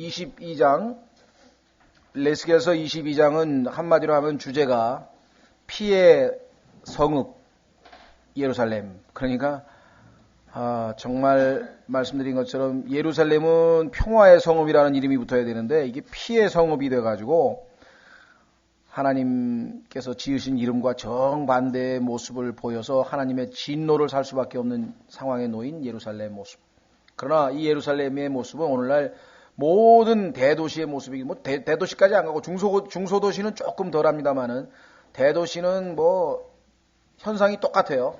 22장, 레스겔서 22장은 한마디로 하면 주제가 피의 성읍 예루살렘. 그러니까 정말 말씀드린 것처럼 예루살렘은 평화의 성읍이라는 이름이 붙어야 되는데 이게 피의 성읍이 돼가지고 하나님께서 지으신 이름과 정반대의 모습을 보여서 하나님의 진노를 살 수밖에 없는 상황에 놓인 예루살렘의 모습. 그러나 이 예루살렘의 모습은 오늘날 모든 대도시의 모습이기, 뭐 대도시까지 안 가고 중소도시는 조금 덜합니다만은 대도시는 뭐 현상이 똑같아요.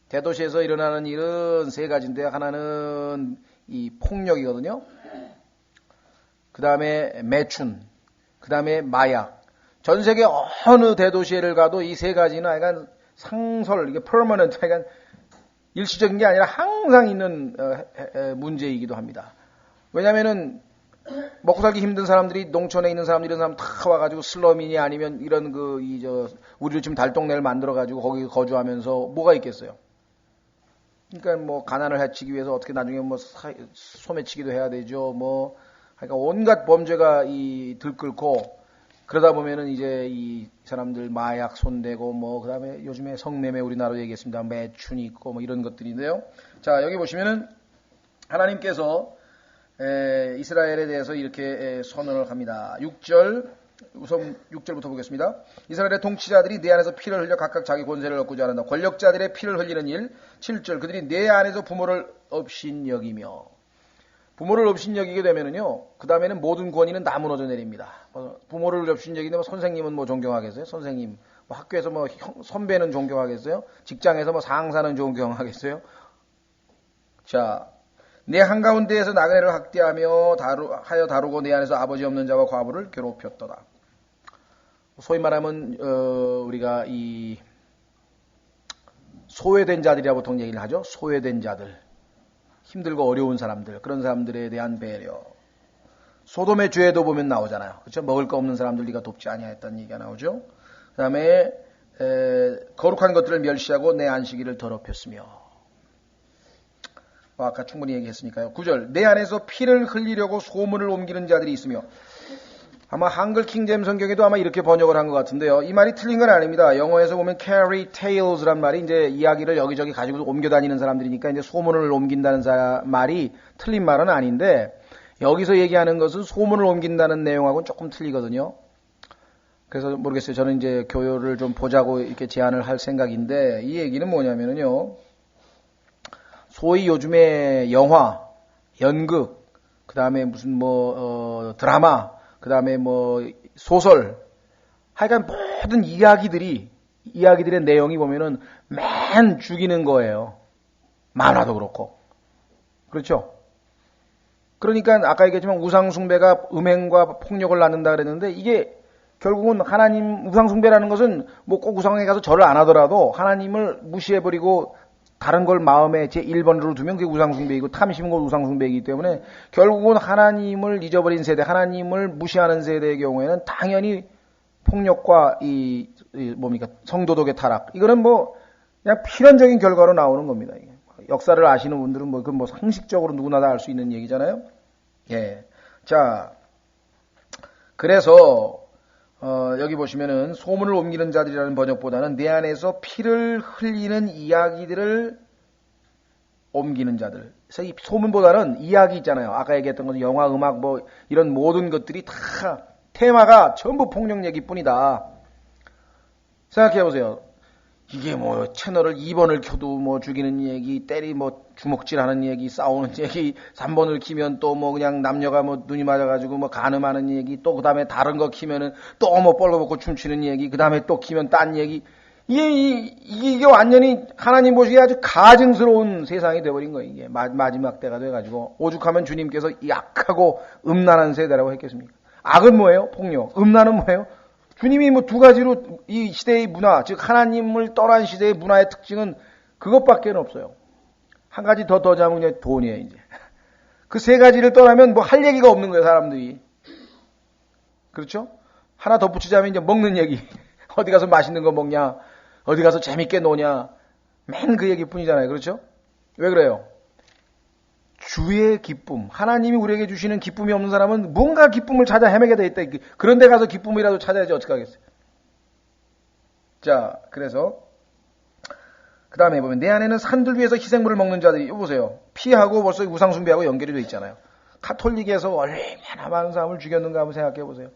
대도시에서 일어나는 일은 세 가지인데 하나는 이 폭력이거든요. 그 다음에 매춘, 그 다음에 마약. 전 세계 어느 대도시를 가도 이 세 가지는 약간 상설, 이게 permanent, 약간 일시적인 게 아니라 항상 있는 문제이기도 합니다. 왜냐면은 먹고 살기 힘든 사람들이 농촌에 있는 사람들 이런 사람 다 와가지고 슬럼이니 아니면 이런 우리를 지금 달동네를 만들어가지고 거기 거주하면서 뭐가 있겠어요? 그러니까 뭐 가난을 해치기 위해서 어떻게 나중에 뭐 소매치기도 해야 되죠. 뭐 그러니까 온갖 범죄가 들끓고 그러다 보면은 이제 이 사람들 마약 손대고 뭐 그다음에 요즘에 성매매 우리나라로 얘기했습니다. 매춘이 있고 뭐 이런 것들인데요. 자, 여기 보시면은 하나님께서 이스라엘에 대해서 이렇게 선언을 합니다. 6절, 우선 6절부터 보겠습니다. 이스라엘의 통치자들이 내 안에서 피를 흘려 각각 자기 권세를 얻고자 한다. 권력자들의 피를 흘리는 일. 7절, 그들이 내 안에서 부모를 업신여기며. 부모를 업신여기게 되면은요, 그 다음에는 모든 권위는 다 무너져 내립니다. 부모를 업신여기면 선생님은 뭐 존경하겠어요? 선생님. 뭐 학교에서 뭐 선배는 존경하겠어요? 직장에서 뭐 상사는 존경하겠어요? 자, 내 한가운데에서 나그네를 학대하며 다루고 내 안에서 아버지 없는 자와 과부를 괴롭혔도다. 소위 말하면 우리가 이 소외된 자들이라고 보통 얘기를 하죠. 소외된 자들, 힘들고 어려운 사람들, 그런 사람들에 대한 배려. 소돔의 죄도 보면 나오잖아요. 그렇죠? 먹을 거 없는 사람들 네가 돕지 아니하였다는 얘기가 나오죠. 그 다음에 거룩한 것들을 멸시하고 내 안식일을 더럽혔으며. 아까 충분히 얘기했으니까요. 9절, 내 안에서 피를 흘리려고 소문을 옮기는 자들이 있으며. 아마 한글 킹잼 성경에도 아마 이렇게 번역을 한 것 같은데요. 이 말이 틀린 건 아닙니다. 영어에서 보면 carry tales란 말이 이제 이야기를 여기저기 가지고 옮겨 다니는 사람들이니까 이제 소문을 옮긴다는 말이 틀린 말은 아닌데 여기서 얘기하는 것은 소문을 옮긴다는 내용하고는 조금 틀리거든요. 그래서 모르겠어요. 저는 이제 교요를 좀 보자고 이렇게 제안을 할 생각인데 이 얘기는 뭐냐면요. 소위 요즘에 영화, 연극, 그 다음에 무슨 드라마, 그 다음에 뭐 소설, 하여간 모든 이야기들의 내용이 보면은 맨 죽이는 거예요. 만화도 그렇고. 그렇죠? 그러니까 아까 얘기했지만 우상숭배가 음행과 폭력을 낳는다 그랬는데 이게 결국은 하나님 우상숭배라는 것은 뭐 꼭 우상에 가서 절을 안 하더라도 하나님을 무시해버리고 다른 걸 마음에 제1번으로 두면 그게 우상숭배이고 탐심은 곧 우상숭배이기 때문에 결국은 하나님을 잊어버린 세대, 하나님을 무시하는 세대의 경우에는 당연히 폭력과 성도덕의 타락. 이거는 뭐 그냥 필연적인 결과로 나오는 겁니다. 역사를 아시는 분들은 그건 뭐 상식적으로 누구나 다 알 수 있는 얘기잖아요. 예. 자, 그래서 여기 보시면은 소문을 옮기는 자들이라는 번역보다는 내 안에서 피를 흘리는 이야기들을 옮기는 자들. 그래서 이 소문보다는 이야기 있잖아요. 아까 얘기했던 건 영화, 음악 뭐 이런 모든 것들이 다 테마가 전부 폭력 얘기뿐이다. 생각해 보세요. 이게 뭐 채널을 2번을 켜도 뭐 죽이는 얘기, 주먹질하는 얘기, 싸우는 얘기, 3번을 키면 또 뭐 그냥 남녀가 뭐 눈이 맞아가지고 뭐 간음하는 얘기, 또 그 다음에 다른 거 키면은 또 뭐 뻘거벗고 춤추는 얘기, 그 다음에 또 키면 딴 얘기. 이게 완전히 하나님 보시기에 아주 가증스러운 세상이 돼버린 거예요. 이게 마지막 때가 돼가지고 오죽하면 주님께서 약하고 음란한 세대라고 했겠습니까? 악은 뭐예요? 폭력. 음란은 뭐예요? 주님이 뭐 두 가지로 이 시대의 문화, 즉 하나님을 떠난 시대의 문화의 특징은 그것밖에 없어요. 한 가지 더 자면 돈이에요, 이제. 그 세 가지를 떠나면 뭐 할 얘기가 없는 거예요, 사람들이. 그렇죠? 하나 더 붙이자면 이제 먹는 얘기. 어디 가서 맛있는 거 먹냐? 어디 가서 재밌게 노냐? 맨 그 얘기뿐이잖아요. 그렇죠? 왜 그래요? 주의 기쁨, 하나님이 우리에게 주시는 기쁨이 없는 사람은 뭔가 기쁨을 찾아 헤매게 돼 있다. 그런 데 가서 기쁨이라도 찾아야지 어떻게 하겠어요. 자, 그래서 그 다음에 보면 내 안에는 산들 위에서 희생물을 먹는 자들이, 이거 보세요. 피하고 벌써 우상숭배하고 연결이 돼 있잖아요. 가톨릭에서 얼마나 많은 사람을 죽였는가 한번 생각해 보세요.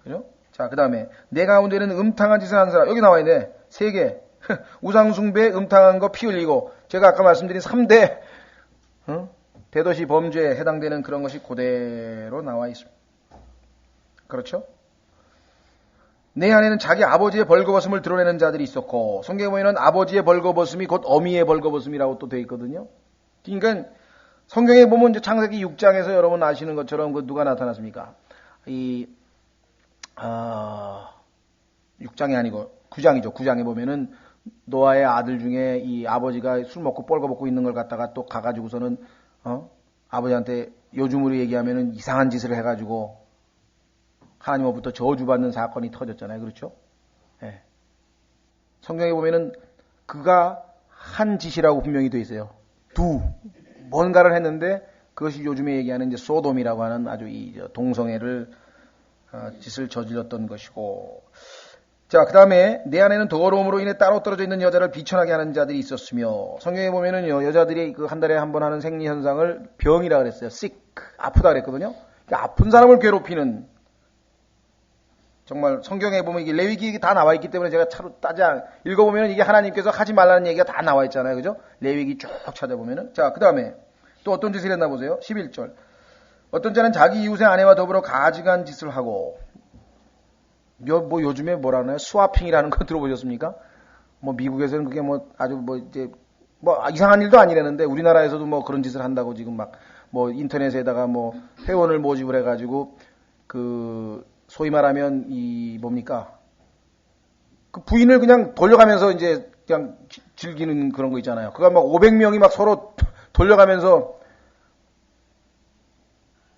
그죠? 자, 그 다음에 내 가운데는 음탕한 짓을 하는 사람, 여기 나와 있네. 3개. 우상숭배, 음탕한 거, 피 흘리고, 제가 아까 말씀드린 3대 대도시 범죄에 해당되는 그런 것이 그대로 나와 있습니다. 그렇죠? 내 안에는 자기 아버지의 벌거벗음을 드러내는 자들이 있었고, 성경에 보면 아버지의 벌거벗음이 곧 어미의 벌거벗음이라고 또 되어 있거든요. 그러니까 성경에 보면 이제 창세기 6장에서 여러분 아시는 것처럼 그 누가 나타났습니까? 6장이 아니고 9장이죠. 9장에 보면은 노아의 아들 중에 이 아버지가 술 먹고 뻘거벗고 있는 걸 갖다가 또 가가지고서는 아버지한테 요즘으로 얘기하면은 이상한 짓을 해가지고 하나님으로부터 저주받는 사건이 터졌잖아요. 그렇죠? 네. 성경에 보면은 그가 한 짓이라고 분명히 되어 있어요. 뭔가를 했는데 그것이 요즘에 얘기하는 이제 소돔이라고 하는 아주 이 동성애를 짓을 저질렀던 것이고, 자, 그 다음에 내 안에는 더러움으로 인해 따로 떨어져 있는 여자를 비천하게 하는 자들이 있었으며, 성경에 보면은요, 여자들이 그 한 달에 한 번 하는 생리 현상을 병이라 그랬어요. sick, 아프다 그랬거든요. 그러니까 아픈 사람을 괴롭히는, 정말 성경에 보면 이게 레위기 다 나와 있기 때문에 제가 차로 읽어보면 이게 하나님께서 하지 말라는 얘기가 다 나와 있잖아요. 그죠? 레위기 쭉 찾아보면은. 자, 그 다음에 또 어떤 짓을 했나 보세요. 11절. 어떤 자는 자기 이웃의 아내와 더불어 가증한 짓을 하고, 뭐 요즘에 뭐라나요? 스와핑이라는 거 들어보셨습니까? 뭐 미국에서는 그게 뭐 아주 뭐 이제 뭐 이상한 일도 아니라는데 우리나라에서도 뭐 그런 짓을 한다고 지금 막 뭐 인터넷에다가 뭐 회원을 모집을 해가지고 그 소위 말하면 이 뭡니까? 그 부인을 그냥 돌려가면서 이제 그냥 즐기는 그런 거 있잖아요. 그거 막 500명이 막 서로 돌려가면서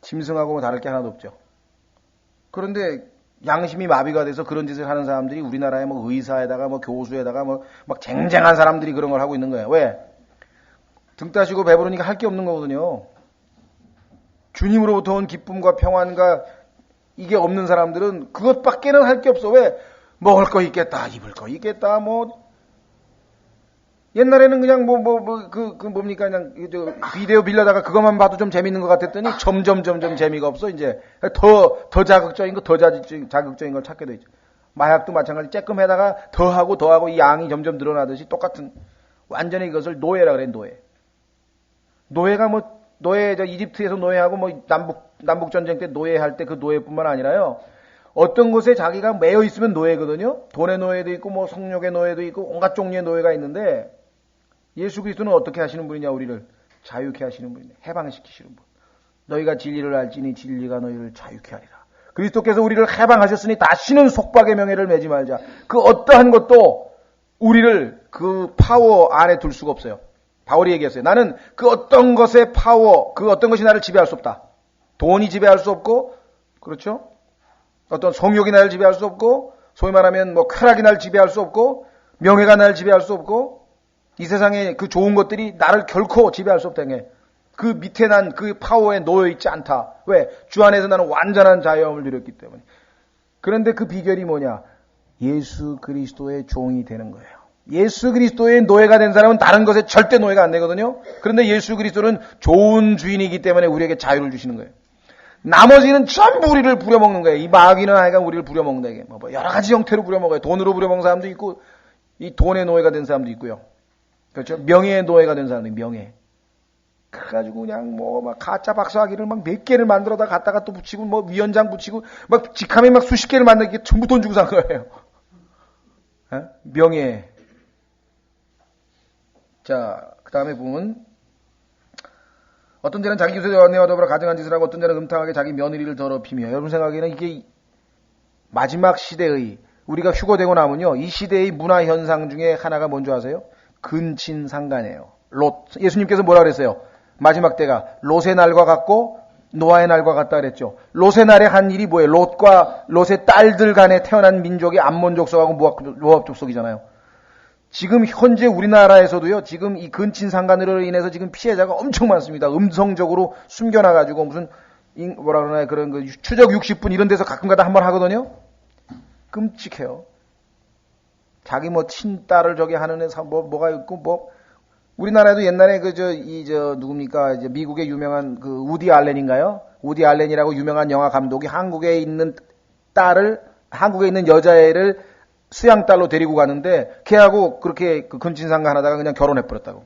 짐승하고 뭐 다를 게 하나도 없죠. 그런데 양심이 마비가 돼서 그런 짓을 하는 사람들이 우리나라에 뭐 의사에다가 뭐 교수에다가 뭐 막 쟁쟁한 사람들이 그런 걸 하고 있는 거예요. 왜? 등 따시고 배부르니까 할 게 없는 거거든요. 주님으로부터 온 기쁨과 평안과 이게 없는 사람들은 그것밖에는 할 게 없어. 왜? 먹을 거 있겠다, 입을 거 있겠다, 뭐. 옛날에는 그냥 뭡니까? 그냥 비디오 빌려다가 그것만 봐도 좀 재밌는 것 같았더니 점점 재미가 없어. 이제 더 자극적인 거, 더 자극적인 걸 찾게 되죠. 마약도 마찬가지. 쬐끔해다가 더 하고 이 양이 점점 늘어나듯이 똑같은, 완전히 이것을 노예라 그래, 노예. 노예가 뭐, 이집트에서 노예하고 뭐 남북 전쟁 때 노예할 때 그 노예뿐만 아니라요. 어떤 곳에 자기가 매여 있으면 노예거든요. 돈의 노예도 있고 뭐 성욕의 노예도 있고 온갖 종류의 노예가 있는데, 예수 그리스도는 어떻게 하시는 분이냐? 우리를 자유케 하시는 분이네. 해방시키시는 분. 너희가 진리를 알지니 진리가 너희를 자유케 하리라. 그리스도께서 우리를 해방하셨으니 다시는 속박의 명예를 매지 말자. 그 어떠한 것도 우리를 그 파워 안에 둘 수가 없어요. 바울이 얘기했어요. 나는 그 어떤 것의 파워, 그 어떤 것이 나를 지배할 수 없다. 돈이 지배할 수 없고, 그렇죠? 어떤 성욕이 나를 지배할 수 없고, 소위 말하면 뭐 쾌락이 나를 지배할 수 없고, 명예가 나를 지배할 수 없고, 이 세상의 그 좋은 것들이 나를 결코 지배할 수 없다. 그 밑에 난 그 파워에 놓여 있지 않다. 왜? 주 안에서 나는 완전한 자유함을 누렸기 때문에. 그런데 그 비결이 뭐냐? 예수 그리스도의 종이 되는 거예요. 예수 그리스도의 노예가 된 사람은 다른 것에 절대 노예가 안 되거든요. 그런데 예수 그리스도는 좋은 주인이기 때문에 우리에게 자유를 주시는 거예요. 나머지는 전부 우리를 부려먹는 거예요. 이 마귀는 하여간 우리를 부려먹는다. 이게 뭐 여러 가지 형태로 부려먹어요. 돈으로 부려먹는 사람도 있고, 이 돈의 노예가 된 사람도 있고요. 그렇죠? 명예의 노예가 된 사람도 명예. 그래가지고 그냥 뭐 막 가짜 박사학위를 막 몇 개를 만들어다 갖다가 또 붙이고 뭐 위원장 붙이고 막 직함에 막 수십 개를 만들게 전부 돈 주고 산 거예요. 에? 명예. 자, 그 다음에 보면 어떤 자는 자기 유세 아내와 더불어 가증한 짓을 하고 어떤 자는 음탕하게 자기 며느리를 더럽히며, 여러분 생각에는 이게 마지막 시대의, 우리가 휴거되고 나면요, 이 시대의 문화 현상 중에 하나가 뭔지 아세요? 근친상간이에요. 롯. 예수님께서 뭐라 그랬어요? 마지막 때가 롯의 날과 같고 노아의 날과 같다 그랬죠. 롯의 날에 한 일이 뭐예요? 롯과 롯의 딸들 간에 태어난 민족이 암몬 족속하고 모압 족속이잖아요. 지금 현재 우리나라에서도요, 지금 이 근친상간으로 인해서 지금 피해자가 엄청 많습니다. 음성적으로 숨겨놔가지고 무슨, 뭐라 그러나, 그런 그 추적 60분 이런 데서 가끔가다 한번 하거든요? 끔찍해요. 자기 뭐 친딸을 저기 하는 애사 뭐가 있고, 뭐, 우리나라에도 옛날에 누굽니까, 이제 미국의 유명한 그 우디 알렌인가요? 우디 알렌이라고 유명한 영화 감독이 한국에 있는 여자애를 수양딸로 데리고 가는데 걔하고 그렇게 그 근친상간 하다가 그냥 결혼해버렸다고.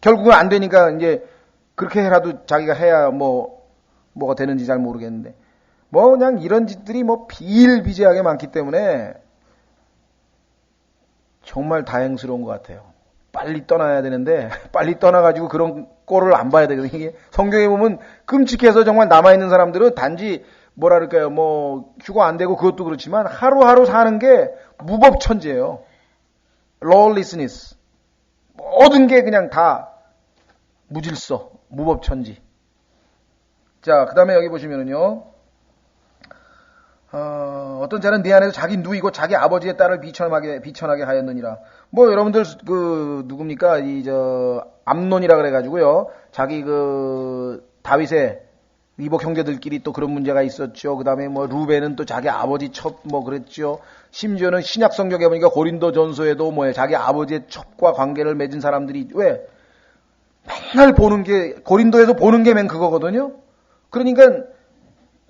결국은 안 되니까 이제 그렇게 해라도 자기가 해야 뭐가 되는지 잘 모르겠는데 뭐 그냥 이런 짓들이 뭐 비일비재하게 많기 때문에 정말 다행스러운 것 같아요. 빨리 떠나야 되는데 빨리 떠나가지고 그런 꼴을 안 봐야 되거든요. 이게 성경에 보면 끔찍해서 정말 남아있는 사람들은 단지 뭐라 그럴까요? 뭐 휴가 안 되고 그것도 그렇지만 하루하루 사는 게 무법천지예요. lawlessness. 모든 게 그냥 다 무질서, 무법천지. 자, 그 다음에 여기 보시면은요. 어떤 자는 네 안에서 자기 누이고 자기 아버지의 딸을 비천하게 하였느니라. 뭐 여러분들 누굽니까? 암논이라 그래가지고요. 자기 다윗의 이복 형제들끼리 또 그런 문제가 있었죠. 그 다음에 뭐 루벤은 또 자기 아버지 첩 그랬죠. 심지어는 신약 성경에 보니까 고린도 전서에도 자기 아버지의 첩과 관계를 맺은 사람들이 왜? 맨날 보는 게 고린도에서 보는 게 맨 그거거든요. 그러니까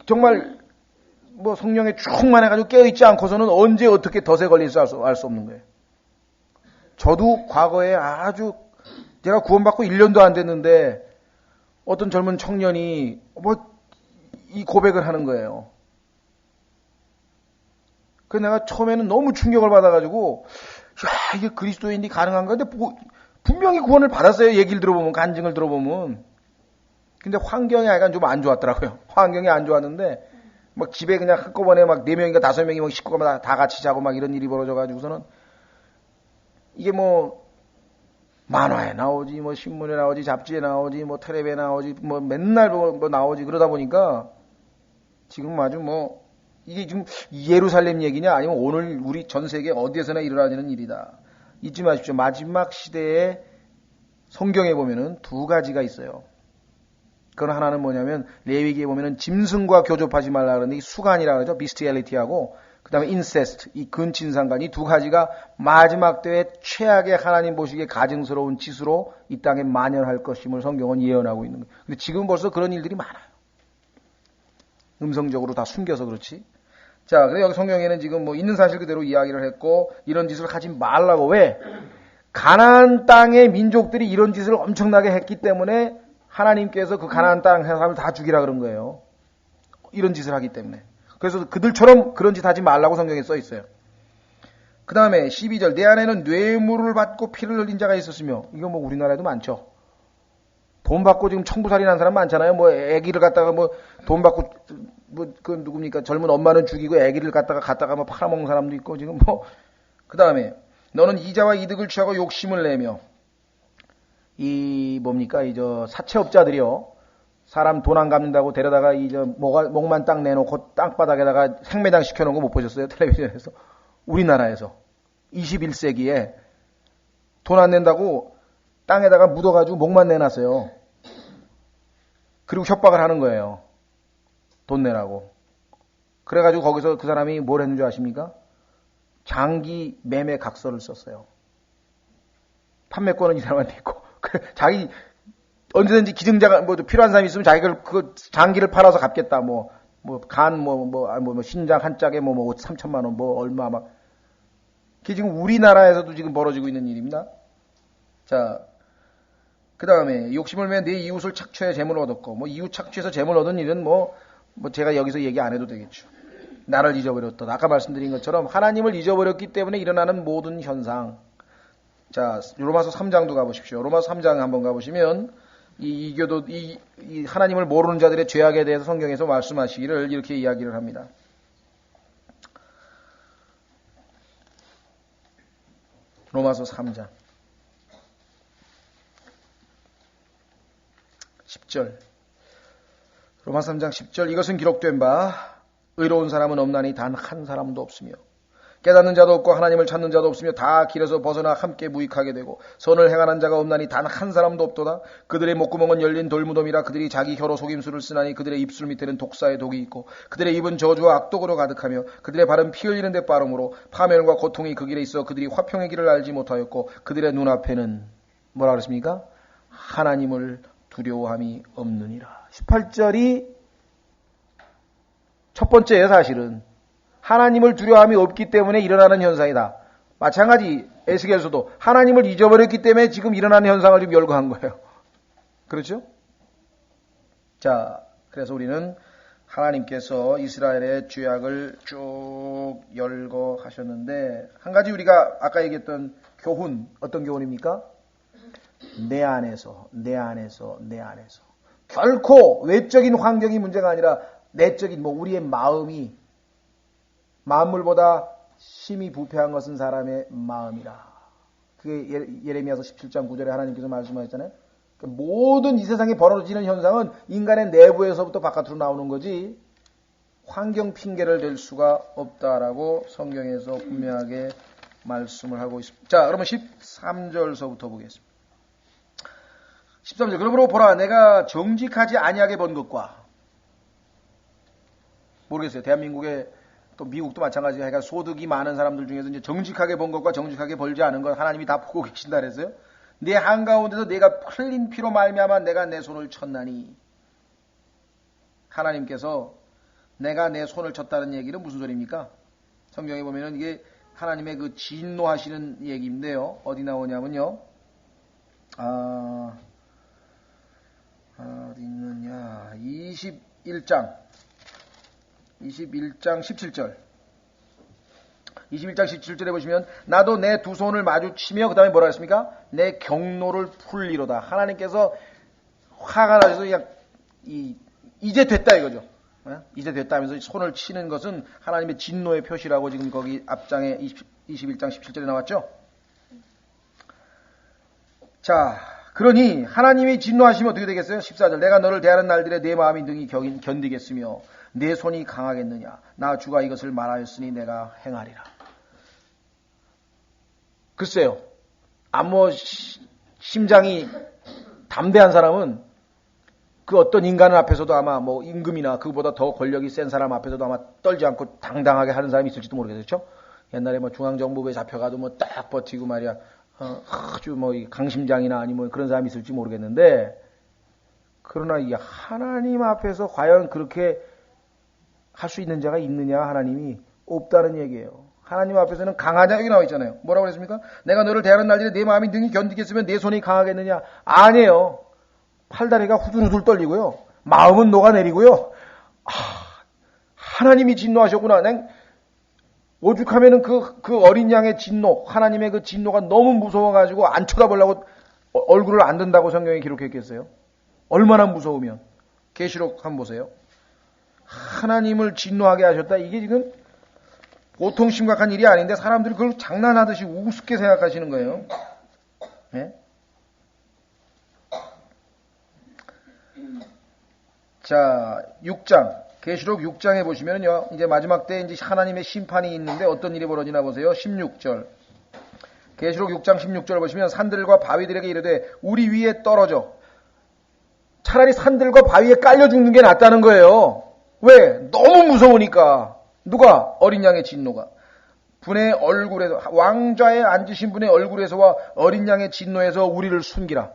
정말 뭐 성령에 충만해가지고 깨어있지 않고서는 언제 어떻게 덫에 걸릴지 알 수 없는 거예요. 저도 과거에 아주 제가 구원받고 1년도 안 됐는데 어떤 젊은 청년이 이 고백을 하는 거예요. 그래서 내가 처음에는 너무 충격을 받아가지고 야 이게 그리스도인이 가능한가? 근데 분명히 구원을 받았어요. 얘기를 들어보면 간증을 들어보면. 근데 환경이 약간 좀 안 좋았더라고요. 환경이 안 좋았는데 막 집에 그냥 한꺼번에 막 4명인가 5명이 막 식구가 다 같이 자고 막 이런 일이 벌어져가지고서는 이게 뭐 만화에 나오지, 뭐 신문에 나오지, 잡지에 나오지, 뭐 텔레비에 나오지, 뭐 맨날 뭐 나오지 그러다 보니까 지금 아주 이게 지금 예루살렘 얘기냐 아니면 오늘 우리 전 세계 어디에서나 일어나는 일이다. 잊지 마십시오. 마지막 시대에 성경에 보면은 2가지가 있어요. 그건 하나는 뭐냐면 레위기에 보면은 짐승과 교접하지 말라 그러는데 이 수간이라 그러죠. 비스티얼리티하고 그 다음에 인세스트, 이 근친상간, 이 2가지가 마지막 때에 최악의 하나님 보시기에 가증스러운 짓으로 이 땅에 만연할 것임을 성경은 예언하고 있는 거예요. 근데 지금 벌써 그런 일들이 많아요. 음성적으로 다 숨겨서 그렇지. 자, 그래서 여기 성경에는 지금 있는 사실 그대로 이야기를 했고, 이런 짓을 하지 말라고. 왜? 가나안 땅의 민족들이 이런 짓을 엄청나게 했기 때문에 하나님께서 그 가나안 땅 사람을 다 죽이라 그런 거예요. 이런 짓을 하기 때문에. 그래서 그들처럼 그런 짓 하지 말라고 성경에 써 있어요. 그 다음에 12절 내 안에는 뇌물을 받고 피를 흘린 자가 있었으며 이거 우리나라에도 많죠. 돈 받고 지금 청부살이 난 사람 많잖아요. 애기를 갖다가 돈 받고 그 누굽니까 젊은 엄마는 죽이고 애기를 갖다가 팔아먹는 사람도 있고 지금 그 다음에 너는 이자와 이득을 취하고 욕심을 내며 이 사채업자들이요. 사람 돈 안 갚는다고 데려다가 목만 딱 내놓고 땅바닥에다가 생매장 시켜놓은 거 못 보셨어요? 텔레비전에서. 우리나라에서. 21세기에 돈 안 낸다고 땅에다가 묻어가지고 목만 내놨어요. 그리고 협박을 하는 거예요. 돈 내라고. 그래가지고 거기서 그 사람이 뭘 했는 줄 아십니까? 장기 매매 각서를 썼어요. 판매권은 이 사람한테 있고. 자기 언제든지 기증자가 필요한 사람이 있으면 자기가 그 장기를 팔아서 갚겠다. 신장 한 짝에 3천만 원 얼마 막. 그게 지금 우리나라에서도 지금 벌어지고 있는 일입니다. 자, 그 다음에 욕심을 내 내 이웃을 착취해 재물을 얻었고 이웃 착취해서 재물 얻은 일은 제가 여기서 얘기 안 해도 되겠죠. 나를 잊어버렸다. 아까 말씀드린 것처럼 하나님을 잊어버렸기 때문에 일어나는 모든 현상. 자, 로마서 3장도 가보십시오. 로마서 3장 한번 가보시면 이 하나님을 모르는 자들의 죄악에 대해서 성경에서 말씀하시기를 이렇게 이야기를 합니다. 로마서 3장 10절 로마서 3장 10절 이것은 기록된 바 의로운 사람은 없나니 단 한 사람도 없으며 깨닫는 자도 없고 하나님을 찾는 자도 없으며 다 길에서 벗어나 함께 무익하게 되고 선을 행하는 자가 없나니 단 한 사람도 없도다. 그들의 목구멍은 열린 돌무덤이라. 그들이 자기 혀로 속임수를 쓰나니 그들의 입술 밑에는 독사의 독이 있고 그들의 입은 저주와 악독으로 가득하며 그들의 발은 피 흘리는 데 빠름으로 파멸과 고통이 그 길에 있어 그들이 화평의 길을 알지 못하였고 그들의 눈앞에는 뭐라 그랬습니까? 하나님을 두려워함이 없느니라. 18절이 첫 번째예요. 사실은 하나님을 두려워함이 없기 때문에 일어나는 현상이다. 마찬가지 에스겔서도 하나님을 잊어버렸기 때문에 지금 일어나는 현상을 지금 열거한 거예요. 그렇죠? 자, 그래서 우리는 하나님께서 이스라엘의 죄악을 쭉 열거하셨는데 한 가지 우리가 아까 얘기했던 교훈, 어떤 교훈입니까? 내 안에서 결코 외적인 환경이 문제가 아니라 내적인 우리의 마음이 만물보다 심히 부패한 것은 사람의 마음이라. 그게 예레미야서 17장 9절에 하나님께서 말씀하셨잖아요. 모든 이 세상에 벌어지는 현상은 인간의 내부에서부터 바깥으로 나오는 거지 환경 핑계를 댈 수가 없다라고 성경에서 분명하게 말씀을 하고 있습니다. 자, 그러면 13절서부터 보겠습니다. 13절. 그러므로 보라, 내가 정직하지 아니하게 번 것과, 모르겠어요. 대한민국에 또 미국도 마찬가지예요. 그러니까 소득이 많은 사람들 중에서 이제 정직하게 번 것과 정직하게 벌지 않은 것 하나님이 다 보고 계신다 그랬어요. 내 한가운데서 내가 흘린 피로 말미암아 내가 내 손을 쳤나니. 하나님께서 내가 내 손을 쳤다는 얘기는 무슨 소리입니까? 성경에 보면은 이게 하나님의 그 진노하시는 얘기인데요. 어디 나오냐면요. 어디 있느냐. 21장 17절. 21장 17절에 보시면 나도 내 두 손을 마주치며 그 다음에 뭐라 했습니까? 내 경노를 풀리로다. 하나님께서 화가 나셔서 그냥 이제 됐다 이거죠. 이제 됐다 하면서 손을 치는 것은 하나님의 진노의 표시라고 지금 거기 앞장에 21장 17절에 나왔죠. 자, 그러니 하나님이 진노하시면 어떻게 되겠어요? 14절. 내가 너를 대하는 날들에 내 마음이 능히 견디겠으며 내 손이 강하겠느냐. 나 주가 이것을 말하였으니 내가 행하리라. 글쎄요. 심장이 담대한 사람은 그 어떤 인간 앞에서도 아마 임금이나 그보다 더 권력이 센 사람 앞에서도 아마 떨지 않고 당당하게 하는 사람이 있을지도 모르겠어요. 그렇죠? 옛날에 중앙정부부에 잡혀가도 딱 버티고 말이야. 아주 강심장이나 아니면 그런 사람이 있을지 모르겠는데, 그러나 이 하나님 앞에서 과연 그렇게 할 수 있는 자가 있느냐? 하나님이 없다는 얘기예요. 하나님 앞에서는 강하냐? 여기 나와 있잖아요. 뭐라고 그랬습니까? 내가 너를 대하는 날들에 내 마음이 능히 견디겠으면 내 손이 강하겠느냐? 아니에요. 팔다리가 후들후들 떨리고요. 마음은 녹아내리고요. 하나님이 진노하셨구나. 오죽하면은 그 어린 양의 진노, 하나님의 그 진노가 너무 무서워가지고 안 쳐다보려고 얼굴을 안 든다고 성경에 기록했겠어요? 얼마나 무서우면. 계시록 한번 보세요. 하나님을 진노하게 하셨다. 이게 지금 보통 심각한 일이 아닌데 사람들이 그걸 장난하듯이 우습게 생각하시는 거예요. 네? 자, 6장. 계시록 6장에 보시면요. 이제 마지막 때 이제 하나님의 심판이 있는데 어떤 일이 벌어지나 보세요. 16절. 계시록 6장 16절 보시면 산들과 바위들에게 이르되 우리 위에 떨어져. 차라리 산들과 바위에 깔려 죽는 게 낫다는 거예요. 왜? 너무 무서우니까. 누가? 어린 양의 진노가. 분의 얼굴에서, 왕좌에 앉으신 분의 얼굴에서와 어린 양의 진노에서 우리를 숨기라.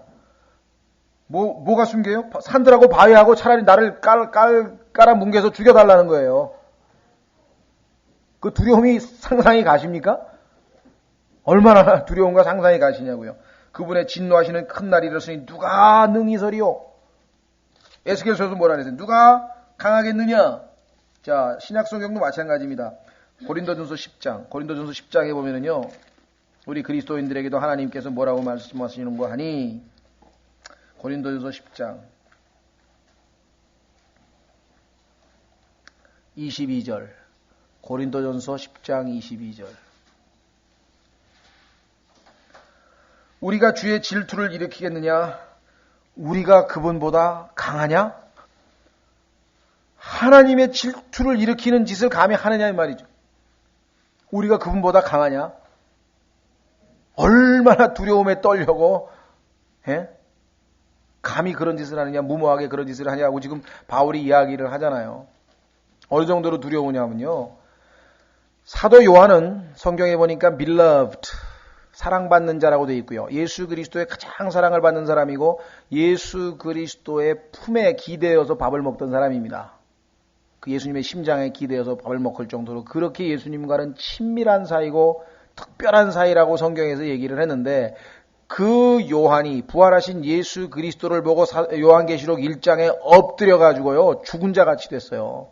뭐가 숨겨요? 산들하고 바위하고 차라리 나를 깔아 뭉개서 죽여달라는 거예요. 그 두려움이 상상이 가십니까? 얼마나 두려움과 상상이 가시냐고요. 그분의 진노하시는 큰 날이 이르렀으니 누가 능히 서리요? 에스겔서도 뭐라 그랬어요? 누가 강하겠느냐? 자, 신약성경도 마찬가지입니다. 고린도전서 10장에 보면은요, 우리 그리스도인들에게도 하나님께서 뭐라고 말씀하시는 거 하니? 고린도전서 10장 22절. 고린도전서 10장 22절. 우리가 주의 질투를 일으키겠느냐? 우리가 그분보다 강하냐? 하나님의 질투를 일으키는 짓을 감히 하느냐 이 말이죠. 우리가 그분보다 강하냐? 얼마나 두려움에 떨려고 예? 감히 그런 짓을 하느냐, 무모하게 그런 짓을 하냐고 지금 바울이 이야기를 하잖아요. 어느 정도로 두려우냐면요. 사도 요한은 성경에 보니까 beloved, 사랑받는 자라고 되어 있고요. 예수 그리스도의 가장 사랑을 받는 사람이고 예수 그리스도의 품에 기대어서 밥을 먹던 사람입니다. 그 예수님의 심장에 기대어서 밥을 먹을 정도로 그렇게 예수님과는 친밀한 사이고 특별한 사이라고 성경에서 얘기를 했는데 그 요한이 부활하신 예수 그리스도를 보고 요한계시록 1장에 엎드려 가지고요 죽은 자 같이 됐어요.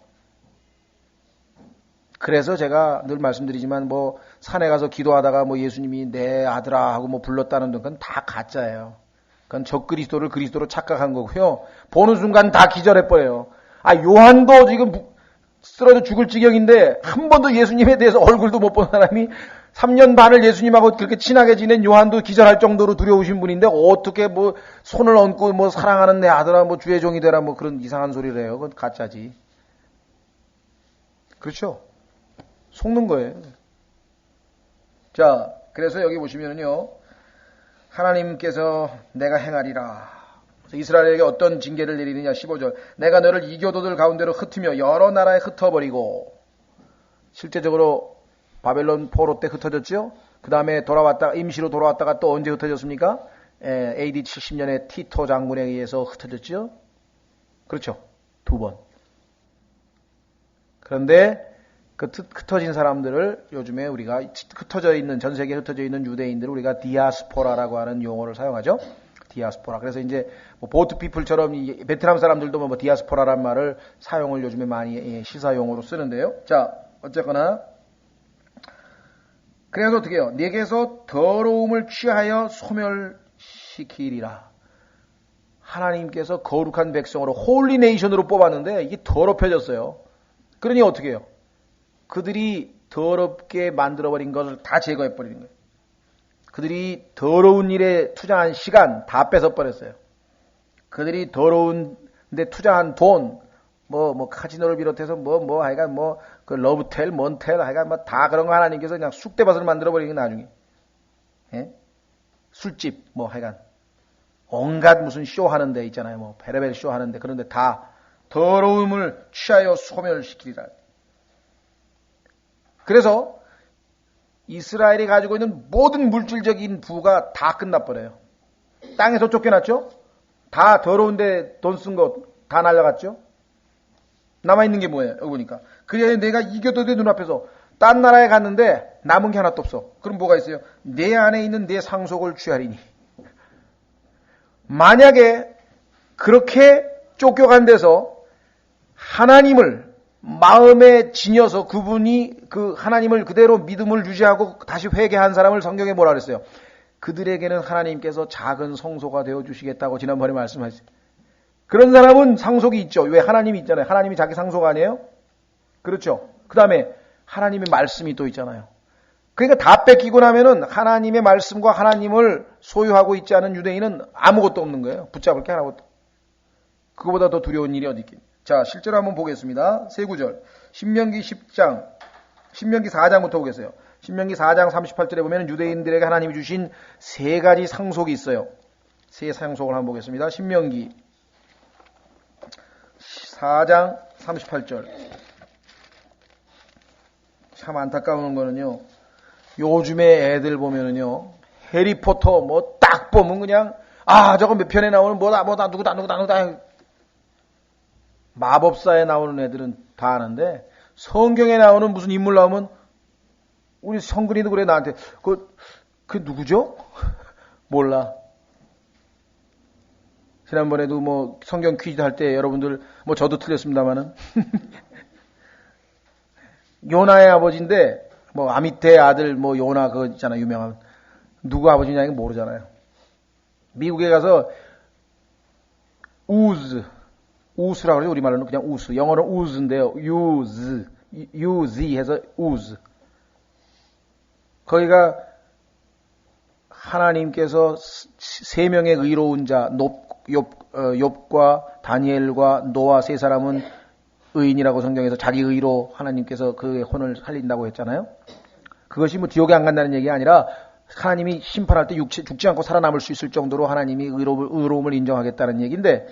그래서 제가 늘 말씀드리지만 뭐 산에 가서 기도하다가 뭐 예수님이 내 아들아 하고 뭐 불렀다는 건 다 가짜예요. 그건 적그리스도를 그리스도로 착각한 거고요. 보는 순간 다 기절해 버려요. 아 요한도 지금 쓰러져 죽을 지경인데 한 번도 예수님에 대해서 얼굴도 못 본 사람이 3년 반을 예수님하고 그렇게 친하게 지낸 요한도 기절할 정도로 두려우신 분인데 어떻게 뭐 손을 얹고 뭐 사랑하는 내 아들아 뭐 주의 종이 되라 뭐 그런 이상한 소리를 해요. 그건 가짜지. 그렇죠? 속는 거예요. 자, 그래서 여기 보시면은요, 하나님께서 내가 행하리라. 이스라엘에게 어떤 징계를 내리느냐, 15절. 내가 너를 이교도들 가운데로 흩으며 여러 나라에 흩어버리고, 실제적으로 바벨론 포로 때 흩어졌죠? 그 다음에 임시로 돌아왔다가 또 언제 흩어졌습니까? AD 70년에 티토 장군에 의해서 흩어졌죠? 그렇죠. 2번. 그런데 그 흩어진 사람들을 요즘에 우리가 흩어져 있는 전 세계에 흩어져 있는 유대인들을 우리가 디아스포라라고 하는 용어를 사용하죠. 디아스포라. 그래서 이제 뭐 보트 피플처럼 베트남 사람들도 뭐 디아스포라란 말을 사용을 요즘에 많이 시사 용어로 쓰는데요. 자, 어쨌거나 그래서 어떻게 해요? 내게서 더러움을 취하여 소멸시키리라. 하나님께서 거룩한 백성으로 홀리 네이션으로 뽑았는데 이게 더럽혀졌어요. 그러니 어떻게 해요? 그들이 더럽게 만들어버린 것을 다 제거해버리는 거예요. 그들이 더러운 일에 투자한 시간 다 뺏어버렸어요. 그들이 더러운 데 투자한 돈, 카지노를 비롯해서 하여간 그 러브텔, 뭔텔, 하여간 다 그런 거 하나님께서 그냥 쑥대밭을 만들어버리는 게 나중에. 예? 술집, 하여간. 온갖 무슨 쇼 하는데 있잖아요. 베레벨 쇼 하는데, 그런데 다 더러움을 취하여 소멸시키리라. 그래서 이스라엘이 가지고 있는 모든 물질적인 부가 다 끝나버려요. 땅에서 쫓겨났죠? 다 더러운데 돈 쓴 거 다 날라갔죠? 남아있는 게 뭐예요? 여기 보니까. 그래 내가 이겨도 내 눈앞에서 딴 나라에 갔는데 남은 게 하나도 없어. 그럼 뭐가 있어요? 내 안에 있는 내 상속을 취하리니. 만약에 그렇게 쫓겨간 데서 하나님을 마음에 지녀서 그분이 그 하나님을 그대로 믿음을 유지하고 다시 회개한 사람을 성경에 뭐라 그랬어요? 그들에게는 하나님께서 작은 성소가 되어 주시겠다고 지난번에 말씀하셨어요. 그런 사람은 상속이 있죠. 왜? 하나님이 있잖아요. 하나님이 자기 상속 아니에요? 그렇죠. 그 다음에 하나님의 말씀이 또 있잖아요. 그러니까 다 뺏기고 나면은 하나님의 말씀과 하나님을 소유하고 있지 않은 유대인은 아무것도 없는 거예요. 붙잡을 게 하나도. 그거보다 더 두려운 일이 어디 있겠니? 자, 실제로 한번 보겠습니다. 세 구절. 신명기 4장부터 보겠어요. 신명기 4장 38절에 보면 유대인들에게 하나님이 주신 세 가지 상속이 있어요. 세 상속을 한번 보겠습니다. 신명기 4장 38절. 참 안타까운 거는요. 요즘에 애들 보면은요. 해리포터 딱 보면 그냥 저거 몇 편에 나오는 누구다. 마법사에 나오는 애들은 다 아는데 성경에 나오는 무슨 인물 나오면 우리 성근이도 그래 나한테 그 누구죠? 몰라. 지난번에도 성경 퀴즈 할 때 여러분들 저도 틀렸습니다만은 요나의 아버지인데 아미떼 아들 요나 그거 있잖아 유명한 누구 아버지냐 이거 모르잖아요. 미국에 가서 우스라고 그러죠. 우리말로는 그냥 우스. 영어는 우즈인데요. 유즈 해서 우즈. 거기가 하나님께서 세 명의 의로운 자 욥과 다니엘과 노아 세 사람은 의인이라고 성경에서 자기 의로 하나님께서 그의 혼을 살린다고 했잖아요. 그것이 뭐 지옥에 안 간다는 얘기가 아니라 하나님이 심판할 때 죽지 않고 살아남을 수 있을 정도로 하나님이 의로움을 인정하겠다는 얘기인데,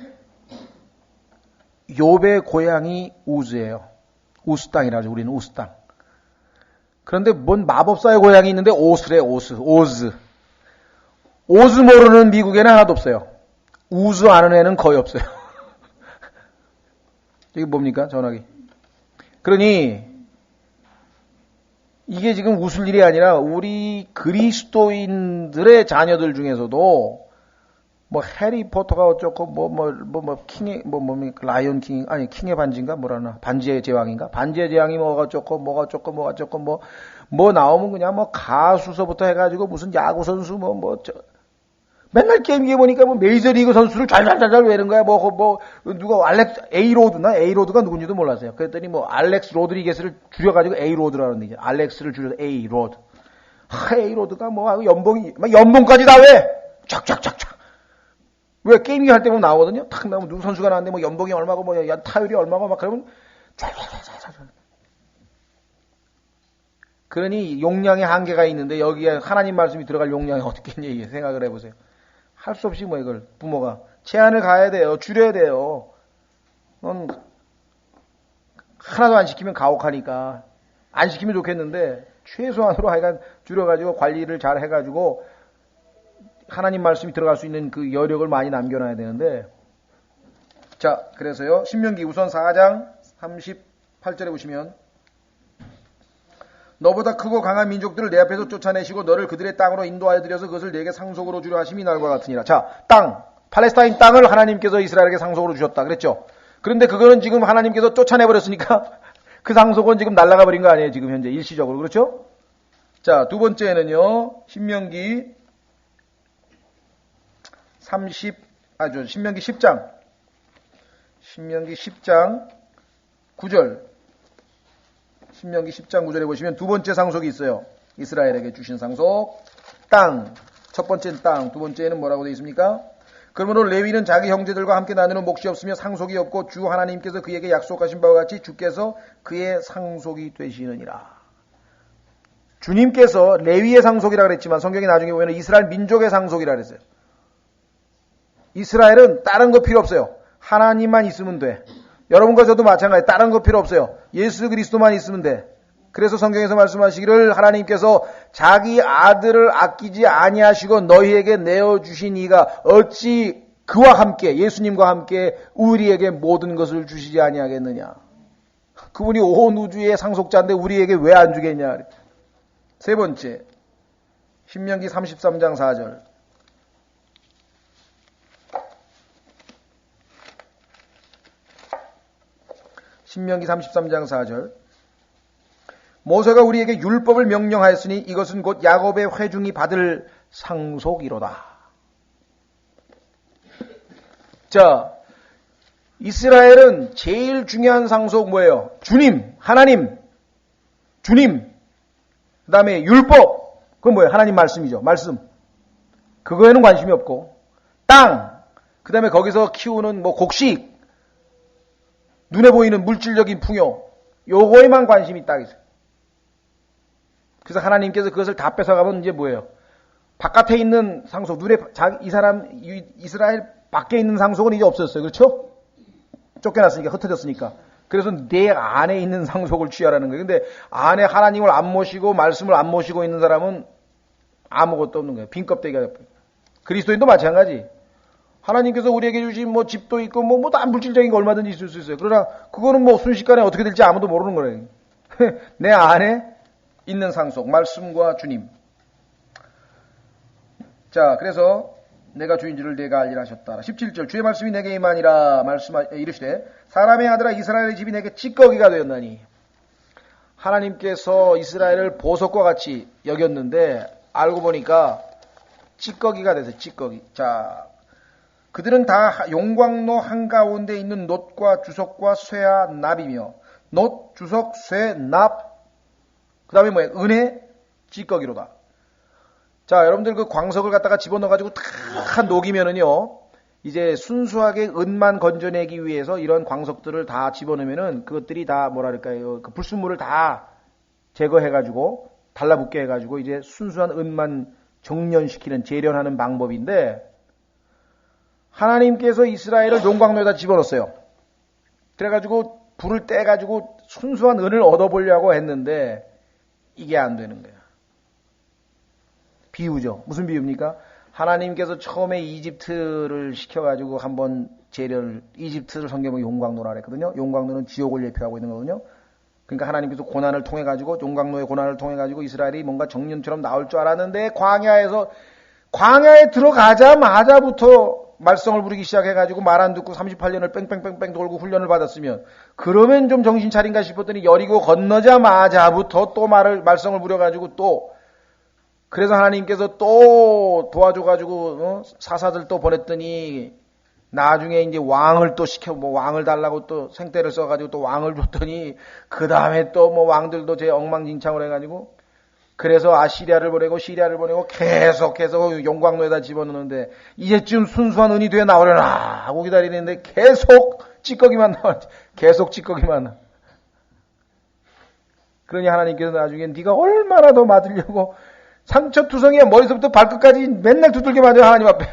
욥의 고향이 우즈예요. 우스 땅이라 하죠. 우리는 우스 땅. 그런데 뭔 마법사의 고향이 있는데 오스래, 오즈. 오즈 모르는 미국에는 하나도 없어요. 우즈 아는 애는 거의 없어요. 이게 뭡니까? 전화기. 그러니 이게 지금 웃을 일이 아니라 우리 그리스도인들의 자녀들 중에서도 뭐 해리포터가 어쩌고 킹의 뭡니까? 라이온 킹 아니 킹의 반지인가 뭐라나 반지의 제왕인가? 반지의 제왕이 뭐가 어쩌고 뭐 나오면 그냥 뭐 가수서부터 해가지고 무슨 야구 선수 맨날 게임기에 보니까 뭐 메이저리그 선수를 잘잘잘 외는 거야. 누가 A로드가 누군지도 몰랐어요. 그랬더니 뭐 알렉스 로드리게스를 줄여가지고 A로드라는 얘기. 알렉스를 줄여서 A로드. A로드가 뭐 연봉까지 다 왜? 쫙쫙쫙쫙. 왜 게임기 할 때 보면 나오거든요. 탁 나오면 누구 선수가 나왔는데 뭐 연봉이 얼마고 타율이 얼마고 막 그러면 쫙쫙쫙쫙. 그러니 용량의 한계가 있는데 여기에 하나님 말씀이 들어갈 용량이 어떻게 있냐 생각을 해보세요. 할 수 없이 뭐 이걸 부모가 제한을 가야 돼요. 줄여야 돼요. 넌 하나도 안 시키면 가혹하니까 안 시키면 좋겠는데 최소한으로 하여간 줄여가지고 관리를 잘 해가지고 하나님 말씀이 들어갈 수 있는 그 여력을 많이 남겨놔야 되는데, 자 그래서요 신명기 우선 4장 38절에 보시면 너보다 크고 강한 민족들을 내 앞에서 쫓아내시고 너를 그들의 땅으로 인도하여 들여서 그것을 내게 상속으로 주려 하심이 날과 같으니라. 자, 땅, 팔레스타인 땅을 하나님께서 이스라엘에게 상속으로 주셨다 그랬죠. 그런데 그거는 지금 하나님께서 쫓아내버렸으니까 그 상속은 지금 날아가 버린 거 아니에요. 지금 현재 일시적으로. 그렇죠? 자, 두 번째는요. 신명기 10장 9절. 신명기 10장 9절에 보시면 두 번째 상속이 있어요. 이스라엘에게 주신 상속. 땅. 첫 번째는 땅. 두 번째는 뭐라고 되어 있습니까? 그러므로 레위는 자기 형제들과 함께 나누는 몫이 없으며 상속이 없고 주 하나님께서 그에게 약속하신 바와 같이 주께서 그의 상속이 되시느니라. 주님께서 레위의 상속이라 그랬지만 성경에 나중에 보면 이스라엘 민족의 상속이라 그랬어요. 이스라엘은 다른 거 필요 없어요. 하나님만 있으면 돼. 여러분과 저도 마찬가지. 다른 거 필요 없어요. 예수 그리스도만 있으면 돼. 그래서 성경에서 말씀하시기를 하나님께서 자기 아들을 아끼지 아니하시고 너희에게 내어주신 이가 어찌 그와 함께 예수님과 함께 우리에게 모든 것을 주시지 아니하겠느냐. 그분이 온 우주의 상속자인데 우리에게 왜 안 주겠냐. 세 번째 신명기 33장 4절. 신명기 33장 4절. 모세가 우리에게 율법을 명령하였으니 이것은 곧 야곱의 회중이 받을 상속이로다. 자, 이스라엘은 제일 중요한 상속 뭐예요? 주님, 하나님, 주님. 그 다음에 율법. 그건 뭐예요? 하나님 말씀이죠. 말씀. 그거에는 관심이 없고. 땅. 그 다음에 거기서 키우는 곡식. 눈에 보이는 물질적인 풍요, 요거에만 관심이 있다. 그래서 하나님께서 그것을 다 뺏어가면 이제 뭐예요? 바깥에 있는 상속, 이스라엘 밖에 있는 상속은 이제 없어졌어요. 그렇죠? 쫓겨났으니까, 흩어졌으니까. 그래서 내 안에 있는 상속을 취하라는 거예요. 근데 안에 하나님을 안 모시고, 말씀을 안 모시고 있는 사람은 아무것도 없는 거예요. 빈 껍데기가 돼요. 그리스도인도 마찬가지. 하나님께서 우리에게 주신 집도 있고 다 물질적인 거 얼마든지 있을 수 있어요. 그러나 그거는 순식간에 어떻게 될지 아무도 모르는 거예요. 내 안에 있는 상속, 말씀과 주님. 자, 그래서 내가 주인 줄을 내가 알리라 하셨다. 17절 주의 말씀이 내게 임하니라 이르시되 사람의 아들아 이스라엘의 집이 내게 찌꺼기가 되었나니. 하나님께서 이스라엘을 보석과 같이 여겼는데 알고 보니까 찌꺼기가 돼서 찌꺼기. 자, 그들은 다 용광로 한가운데 있는 놋과 주석과 쇠와 납이며 놋, 주석, 쇠, 납 그 다음에 뭐예요? 은혜, 찌꺼기로다. 자, 여러분들 그 광석을 갖다가 집어넣어가지고 다 녹이면은요 이제 순수하게 은만 건져내기 위해서 이런 광석들을 다 집어넣으면은 그것들이 다 뭐랄까요 그 불순물을 다 제거해가지고 달라붙게 해가지고 이제 순수한 은만 정련시키는 재련하는 방법인데 하나님께서 이스라엘을 용광로에다 집어넣었어요. 그래가지고 불을 떼가지고 순수한 은을 얻어보려고 했는데 이게 안 되는 거야. 비유죠. 무슨 비유입니까? 하나님께서 처음에 이집트를 시켜가지고 한번 재련을, 이집트를 성경에 용광로라 그랬거든요. 용광로는 지옥을 예표하고 있는 거거든요. 그러니까 하나님께서 고난을 통해가지고, 용광로의 고난을 통해가지고 이스라엘이 뭔가 정년처럼 나올 줄 알았는데 광야에 들어가자마자부터 말썽을 부리기 시작해가지고 말 안 듣고 38년을 뺑뺑뺑뺑 돌고 훈련을 받았으면 그러면 좀 정신 차린가 싶었더니 여리고 건너자마자부터 또 말썽을 부려가지고 또 그래서 하나님께서 또 도와줘가지고 사사들 또 보냈더니 나중에 이제 왕을 또 왕을 달라고 또 생떼를 써가지고 또 왕을 줬더니 그 다음에 또 왕들도 제 엉망진창을 해가지고 그래서 아시리아를 보내고 시리아를 보내고 계속해서 용광로에다 집어넣는데 이제쯤 순수한 은이 되어 나오려나 하고 기다리는데 계속 찌꺼기만 나와. 계속 찌꺼기만 나와. 그러니 하나님께서 나중에 네가 얼마나 더 맞으려고 상처투성이야. 머리서부터 발끝까지 맨날 두들겨 맞아요. 하나님 앞에.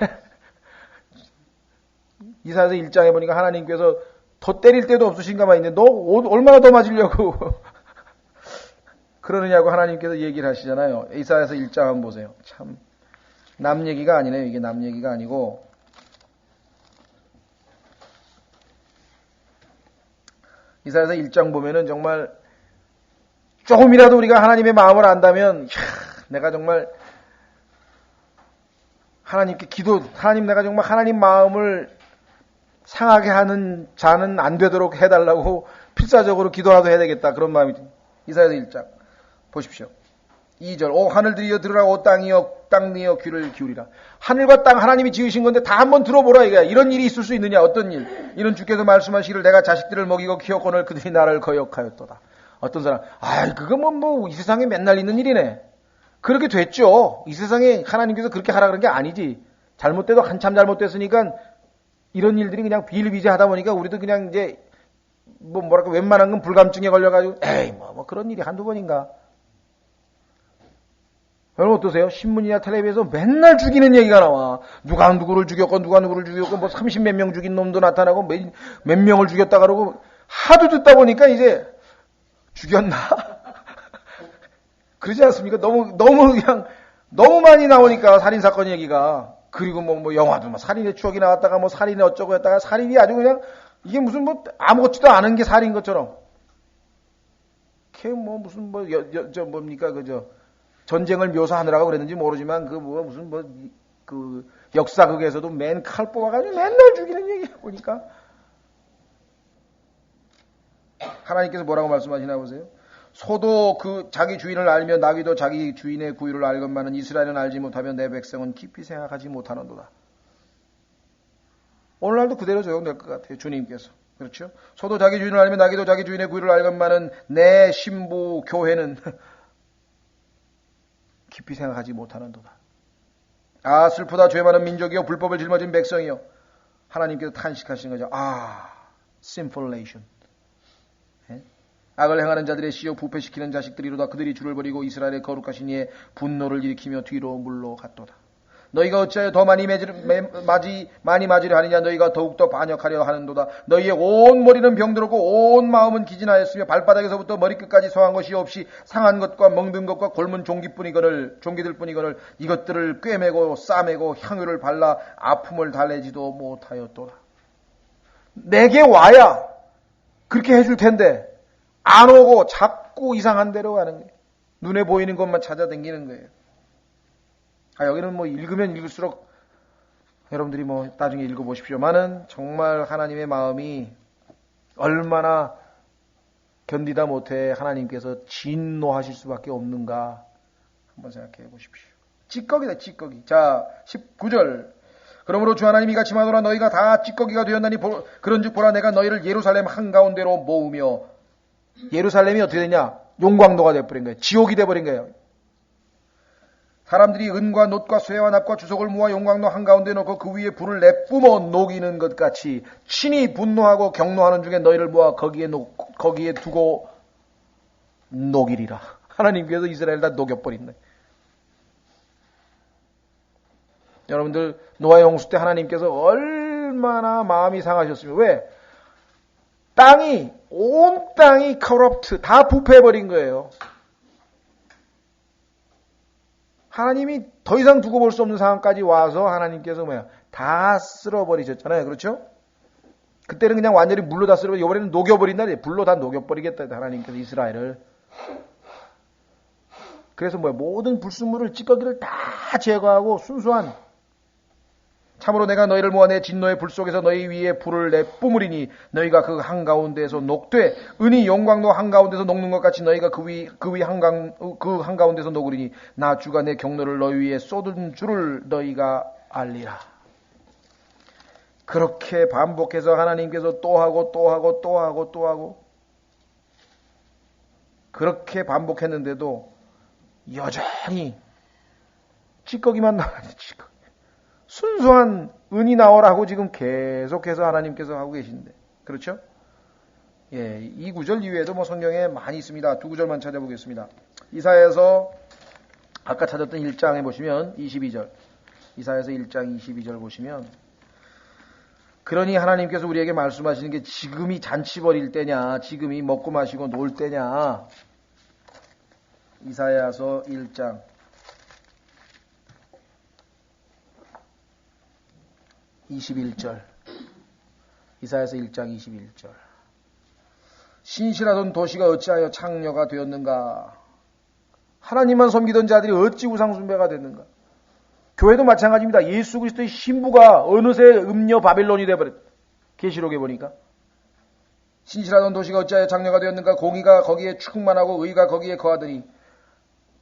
이사야서 1장에 보니까 하나님께서 더 때릴 때도 없으신가 봐 있는데 너 얼마나 더 맞으려고 그러느냐고 하나님께서 얘기를 하시잖아요. 이사야서 1장 한번 보세요. 참 남 얘기가 아니네요. 이게 남 얘기가 아니고 이사야서 1장 보면은 정말 조금이라도 우리가 하나님의 마음을 안다면 내가 정말 하나님께 하나님 내가 정말 하나님 마음을 상하게 하는 자는 안 되도록 해달라고 필사적으로 기도라도 해야 되겠다. 그런 마음이 이사야서 1장 보십시오. 2절 오 하늘들이여 들으라 오 땅이여 귀를 기울이라. 하늘과 땅 하나님이 지으신 건데 다 한번 들어보라 이거야. 이런 일이 있을 수 있느냐. 어떤 일. 이런 주께서 말씀하시기를 내가 자식들을 먹이고 키웠거늘 그들이 나를 거역하였도다. 어떤 사람 그거 이 세상에 맨날 있는 일이네. 그렇게 됐죠. 이 세상에 하나님께서 그렇게 하라 그런 게 아니지. 잘못돼도 한참 잘못됐으니까 이런 일들이 그냥 비일비재하다 보니까 우리도 그냥 이제 웬만한 건 불감증에 걸려가지고 에이 그런 일이 한두 번인가. 여러분 어떠세요? 신문이나 텔레비에서 맨날 죽이는 얘기가 나와. 누가 누구를 죽였고 누가 누구를 죽였고 30몇 명 죽인 놈도 나타나고 몇 명을 죽였다 그러고 하도 듣다 보니까 이제 죽였나? 그러지 않습니까? 너무 많이 나오니까 살인사건 얘기가. 그리고 영화도 살인의 추억이 나왔다가 살인의 어쩌고 했다가 살인이 아주 그냥 이게 무슨 아무것도 않은 게 살인 것처럼. 걔 무슨 뭡니까 전쟁을 묘사하느라고 그랬는지 모르지만 그 역사극에서도 맨 칼 뽑아가지고 맨날 죽이는 얘기 보니까 하나님께서 뭐라고 말씀하시나 보세요. 소도 자기 주인을 알며 나귀도 자기 주인의 구유를 알건만은 이스라엘은 알지 못하며 내 백성은 깊이 생각하지 못하는도다. 오늘날도 그대로 적용될 것 같아요. 주님께서. 그렇죠? 소도 자기 주인을 알며 나귀도 자기 주인의 구유를 알건만은 내 신부 교회는 깊이 생각하지 못하는도다. 아 슬프다 죄 많은 민족이여 불법을 짊어진 백성이여. 하나님께서 탄식하시는 거죠. sinful nation. 악을 행하는 자들의 시여 부패시키는 자식들이로다. 그들이 주를 버리고 이스라엘의 거룩하신 이의 분노를 일으키며 뒤로 물러갔도다. 너희가 어찌하여 더 많이 맞으려 하느냐. 너희가 더욱더 반역하려 하는도다. 너희의 온 머리는 병들었고 온 마음은 기진하였으며 발바닥에서부터 머리끝까지 성한 것이 없이 상한 것과 멍든 것과 골문 종기들뿐이거늘 이것들을 꿰매고 싸매고 향유를 발라 아픔을 달래지도 못하였도다. 내게 와야 그렇게 해줄 텐데 안 오고 자꾸 이상한 데로 가는 거예요. 눈에 보이는 것만 찾아다니는 거예요. 여기는 읽으면 읽을수록 여러분들이 나중에 읽어보십시오만은 정말 하나님의 마음이 얼마나 견디다 못해 하나님께서 진노하실 수밖에 없는가 한번 생각해 보십시오. 찌꺼기다 찌꺼기. 자 19절 그러므로 주 하나님이 이같이 말하노라 너희가 다 찌꺼기가 되었나니 그런즉 보라 내가 너희를 예루살렘 한가운데로 모으며. 예루살렘이 어떻게 되냐? 용광로가 되어버린 거예요. 지옥이 되어버린 거예요. 사람들이 은과 놋과 쇠와 납과 주석을 모아 용광로 한가운데 놓고 그 위에 불을 내뿜어 녹이는 것 같이 친히 분노하고 경노하는 중에 너희를 모아 거기에 두고 녹이리라. 하나님께서 이스라엘 다 녹여버린다. 여러분들 노아 홍수 때 하나님께서 얼마나 마음이 상하셨으면 왜? 온 땅이 커럽트 다 부패해버린 거예요. 하나님이 더 이상 두고 볼 수 없는 상황까지 와서 하나님께서 다 쓸어버리셨잖아요. 그렇죠? 그때는 그냥 완전히 물로 다 쓸어버리고 이번에는 녹여버린다. 불로 다 녹여버리겠다. 하나님께서 이스라엘을. 그래서 모든 불순물을 찌꺼기를 다 제거하고 순수한 참으로 내가 너희를 모아 내 진노의 불 속에서 너희 위에 불을 내뿜으리니 너희가 그 한가운데에서 녹되 은이 영광도 한가운데서 녹는 것 같이 너희가 그 한가운데서 녹으리니 나 주가 내 경로를 너희 위에 쏟은 줄을 너희가 알리라. 그렇게 반복해서 하나님께서 또 하고 그렇게 반복했는데도 여전히 찌꺼기만 나와요. 찌꺼기. 순수한 은이 나오라고 지금 계속해서 하나님께서 하고 계신데. 그렇죠? 예, 이 구절 이외에도 성경에 많이 있습니다. 두 구절만 찾아보겠습니다. 이사야서 아까 찾았던 1장에 보시면 22절. 이사야서 1장 22절 보시면 그러니 하나님께서 우리에게 말씀하시는 게 지금이 잔치 벌일 때냐, 지금이 먹고 마시고 놀 때냐. 이사야서 1장 21절. 이사야서 1장 21절. 신실하던 도시가 어찌하여 창녀가 되었는가? 하나님만 섬기던 자들이 어찌 우상숭배가 됐는가? 교회도 마찬가지입니다. 예수 그리스도의 신부가 어느새 음녀 바빌론이 되어버렸다. 계시록에 보니까. 신실하던 도시가 어찌하여 창녀가 되었는가? 공의가 거기에 충만하고 의가 거기에 거하더니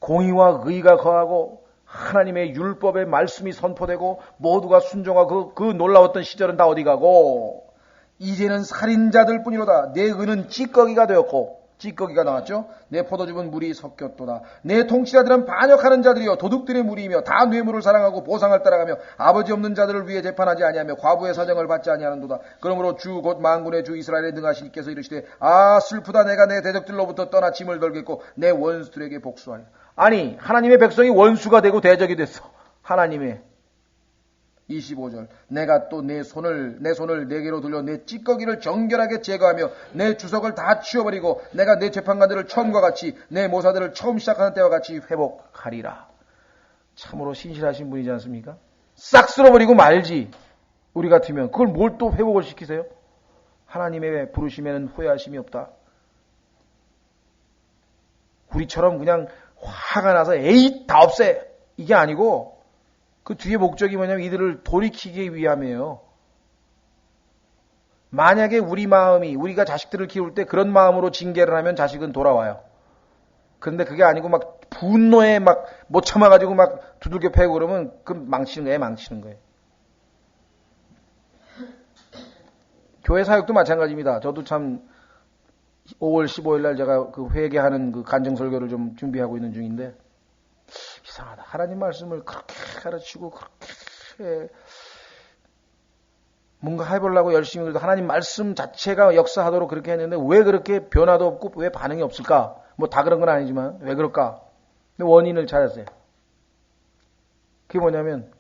공의와 의가 거하고 하나님의 율법의 말씀이 선포되고 모두가 순종하고 그 놀라웠던 시절은 다 어디 가고 이제는 살인자들 뿐이로다. 내 은은 찌꺼기가 되었고 찌꺼기가 나왔죠. 내 포도즙은 물이 섞였도다. 내 통치자들은 반역하는 자들이요 도둑들의 무리이며 다 뇌물을 사랑하고 보상을 따라가며 아버지 없는 자들을 위해 재판하지 아니하며 과부의 사정을 받지 아니하는도다. 그러므로 주 곧 만군의 주 이스라엘에 능하신 이께서 이르시되 아 슬프다. 내가 내 대적들로부터 떠나 짐을 덜겠고 내 원수들에게 복수하리라. 아니 하나님의 백성이 원수가 되고 대적이 됐어. 하나님의 25절. 내가 또 내 손을 내게로 돌려 내 찌꺼기를 정결하게 제거하며 내 주석을 다 치워버리고 내가 내 재판관들을 처음과 같이 내 모사들을 처음 시작하는 때와 같이 회복하리라. 참으로 신실하신 분이지 않습니까? 싹 쓸어버리고 말지. 우리 같으면 그걸 뭘 또 회복을 시키세요? 하나님의 부르심에는 후회하심이 없다. 우리처럼 그냥 화가 나서 에이 다 없애 이게 아니고 그 뒤에 목적이 뭐냐면 이들을 돌이키기 위함이에요. 만약에 우리 마음이 우리가 자식들을 키울 때 그런 마음으로 징계를 하면 자식은 돌아와요. 그런데 그게 아니고 막 분노에 막 못 참아가지고 막 두들겨 패고 그러면 그 망치는 거예요. 교회 사역도 마찬가지입니다. 저도 참 5월 15일 날 제가 그 회개하는 그 간증 설교를 좀 준비하고 있는 중인데 이상하다. 하나님 말씀을 그렇게 가르치고 그렇게 뭔가 해보려고 열심히 그래도 하나님 말씀 자체가 역사하도록 그렇게 했는데 왜 그렇게 변화도 없고 왜 반응이 없을까? 뭐 다 그런 건 아니지만 왜 그럴까? 근데 원인을 찾았어요. 그게 뭐냐면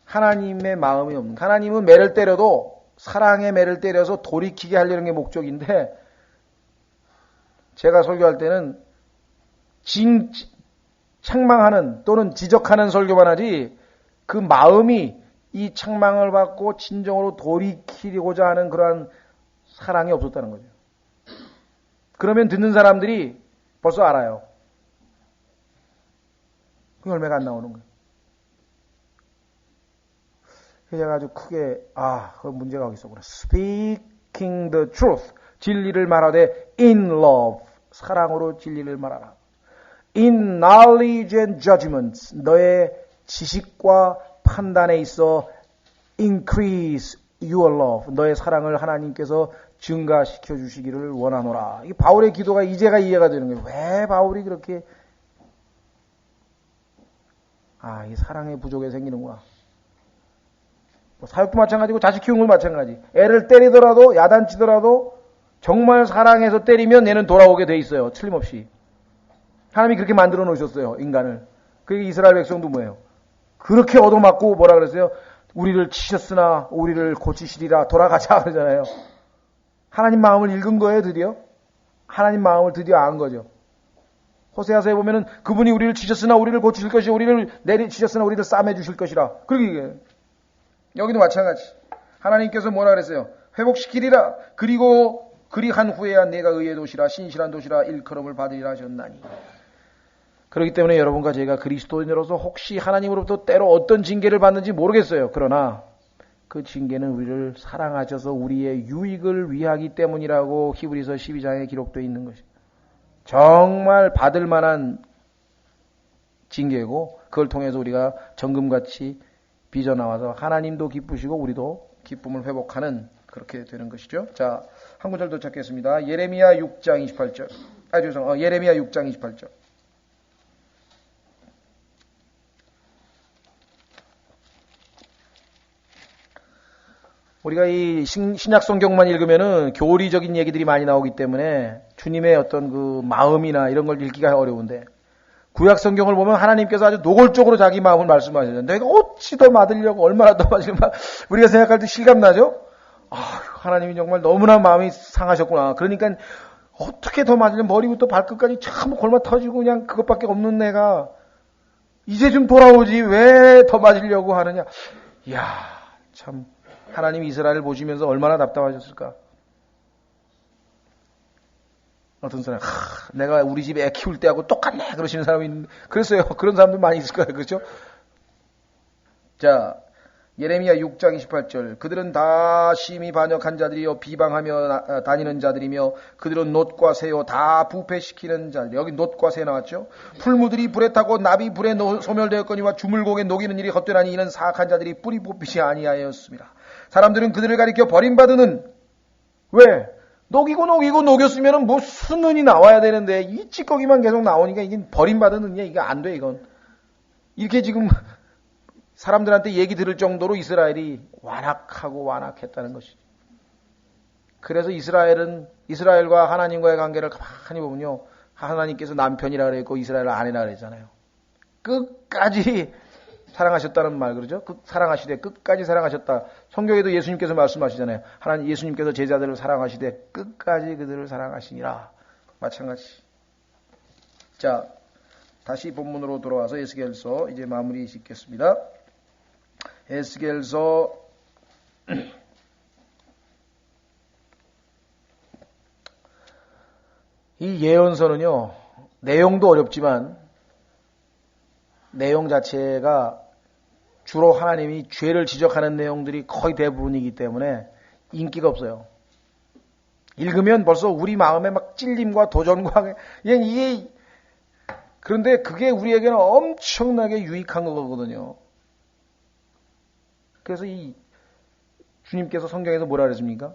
하나님의 마음이 없는 하나님은 매를 때려도 사랑의 매를 때려서 돌이키게 하려는 게 목적인데 제가 설교할 때는 책망하는 또는 지적하는 설교만 하지 그 마음이 이 책망을 받고 진정으로 돌이키고자 하는 그러한 사랑이 없었다는 거죠. 그러면 듣는 사람들이 벌써 알아요. 그 열매가 안 나오는 거예요. 그래서 제가 아주 크게 그 문제가 여기 있었구나. Speaking the truth. 진리를 말하되 in love. 사랑으로 진리를 말하라. In knowledge and judgment, 너의 지식과 판단에 있어 increase your love, 너의 사랑을 하나님께서 증가시켜 주시기를 원하노라. 이 바울의 기도가 이제가 이해가 되는 거예요. 왜 바울이 그렇게 이 사랑의 부족에 생기는구나. 사역도 마찬가지고 자식 키우는 건 마찬가지. 애를 때리더라도 야단치더라도 정말 사랑해서 때리면 얘는 돌아오게 돼 있어요. 틀림없이. 하나님이 그렇게 만들어 놓으셨어요, 인간을. 그게 이스라엘 백성도 뭐예요? 그렇게 얻어맞고 뭐라 그랬어요? 우리를 치셨으나 우리를 고치시리라 돌아가자 그러잖아요. 하나님 마음을 읽은 거예요, 드디어. 하나님 마음을 드디어 안 거죠. 호세아서에 보면은 그분이 우리를 치셨으나 우리를 고치실 것이요 우리를 내리치셨으나 우리를 싸매 주실 것이라. 그러게 여기도 마찬가지. 하나님께서 뭐라 그랬어요? 회복시키리라. 그리고 그리한 후에야 내가 의의 도시라 신실한 도시라 일컬음을 받으리라 하셨나니. 그렇기 때문에 여러분과 제가 그리스도인으로서 혹시 하나님으로부터 때로 어떤 징계를 받는지 모르겠어요. 그러나 그 징계는 우리를 사랑하셔서 우리의 유익을 위하기 때문이라고 히브리서 12장에 기록되어 있는 것입니다. 정말 받을 만한 징계고 그걸 통해서 우리가 정금같이 빚어나와서 하나님도 기쁘시고 우리도 기쁨을 회복하는 그렇게 되는 것이죠. 자, 한 구절 더 찾겠습니다. 예레미야 6장 28절. 예레미야 6장 28절. 우리가 이 신약 성경만 읽으면은 교리적인 얘기들이 많이 나오기 때문에 주님의 어떤 그 마음이나 이런 걸 읽기가 어려운데 구약 성경을 보면 하나님께서 아주 노골적으로 자기 마음을 말씀하시는데 내가 어찌 더 받으려고 얼마나 더 받으려고 우리가 생각할 때 실감나죠? 하나님이 정말 너무나 마음이 상하셨구나. 그러니까 어떻게 더 맞으려면 머리부터 발끝까지 참 골마 터지고 그냥 그것밖에 없는 내가 이제 좀 돌아오지 왜 더 맞으려고 하느냐. 이야 참 하나님이 이스라엘을 보시면서 얼마나 답답하셨을까. 어떤 사람 내가 우리 집에 애 키울 때하고 똑같네 그러시는 사람이 있는데 그랬어요. 그런 사람들 많이 있을 거예요. 그렇죠? 자 예레미야 6장 28절 그들은 다 심히 반역한 자들이요 비방하며 다니는 자들이며 그들은 놋과 새요 다 부패시키는 자들. 여기 놋과 새 나왔죠. 풀무들이 불에 타고 나비 불에 소멸되었거니와 주물고개 녹이는 일이 헛되나니 이는 사악한 자들이 뿌리 뽑히지 아니하였습니다. 사람들은 그들을 가리켜 버림받으는 왜? 녹이고 녹였으면 뭐 수는이 나와야 되는데 이 찌꺼기만 계속 나오니까 이게 버림받은 은이야. 이게 안 돼 이건. 이렇게 지금 사람들한테 얘기 들을 정도로 이스라엘이 완악했다는 것이죠. 그래서 이스라엘과 하나님과의 관계를 가만히 보면요. 하나님께서 남편이라 그랬고 이스라엘을 아내라 그랬잖아요. 끝까지 사랑하셨다는 말 그러죠. 사랑하시되 끝까지 사랑하셨다. 성경에도 예수님께서 말씀하시잖아요. 하나님 예수님께서 제자들을 사랑하시되 끝까지 그들을 사랑하시니라. 마찬가지. 자, 다시 본문으로 돌아와서 에스겔서 이제 마무리 짓겠습니다. 에스겔서 이 예언서는요. 내용도 어렵지만 내용 자체가 주로 하나님이 죄를 지적하는 내용들이 거의 대부분이기 때문에 인기가 없어요. 읽으면 벌써 우리 마음에 막 찔림과 도전과 이게 그런데 그게 우리에게는 엄청나게 유익한 거거든요. 그래서 이 주님께서 성경에서 뭐라 그랬습니까?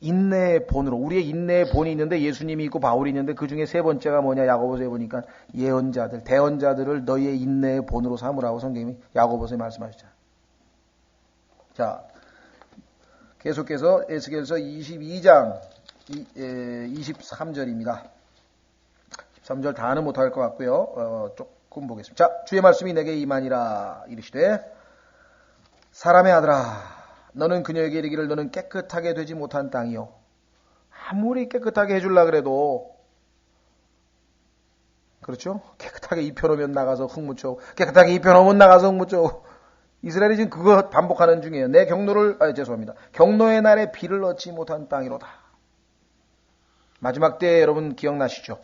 인내의 본으로 우리의 인내의 본이 있는데 예수님이 있고 바울이 있는데 그 중에 세 번째가 뭐냐 야고보서에 보니까 예언자들 대언자들을 너희의 인내의 본으로 삼으라고 성경이 야고보서에 말씀하셨잖아요. 자 계속해서 에스겔서 22장 23절입니다. 13절 다는 못할 것 같고요. 조금 보겠습니다. 자 주의 말씀이 내게 임하니라 이르시되 사람의 아들아 너는 그녀에게 이르기를 너는 깨끗하게 되지 못한 땅이요. 아무리 깨끗하게 해주려고 그래도 그렇죠? 깨끗하게 입혀놓으면 나가서 흙 묻혀. 깨끗하게 입혀놓으면 나가서 흙 묻혀. 이스라엘이 지금 그거 반복하는 중이에요. 내 죄송합니다. 경노의 날에 비를 얻지 못한 땅이로다. 마지막 때 여러분 기억나시죠?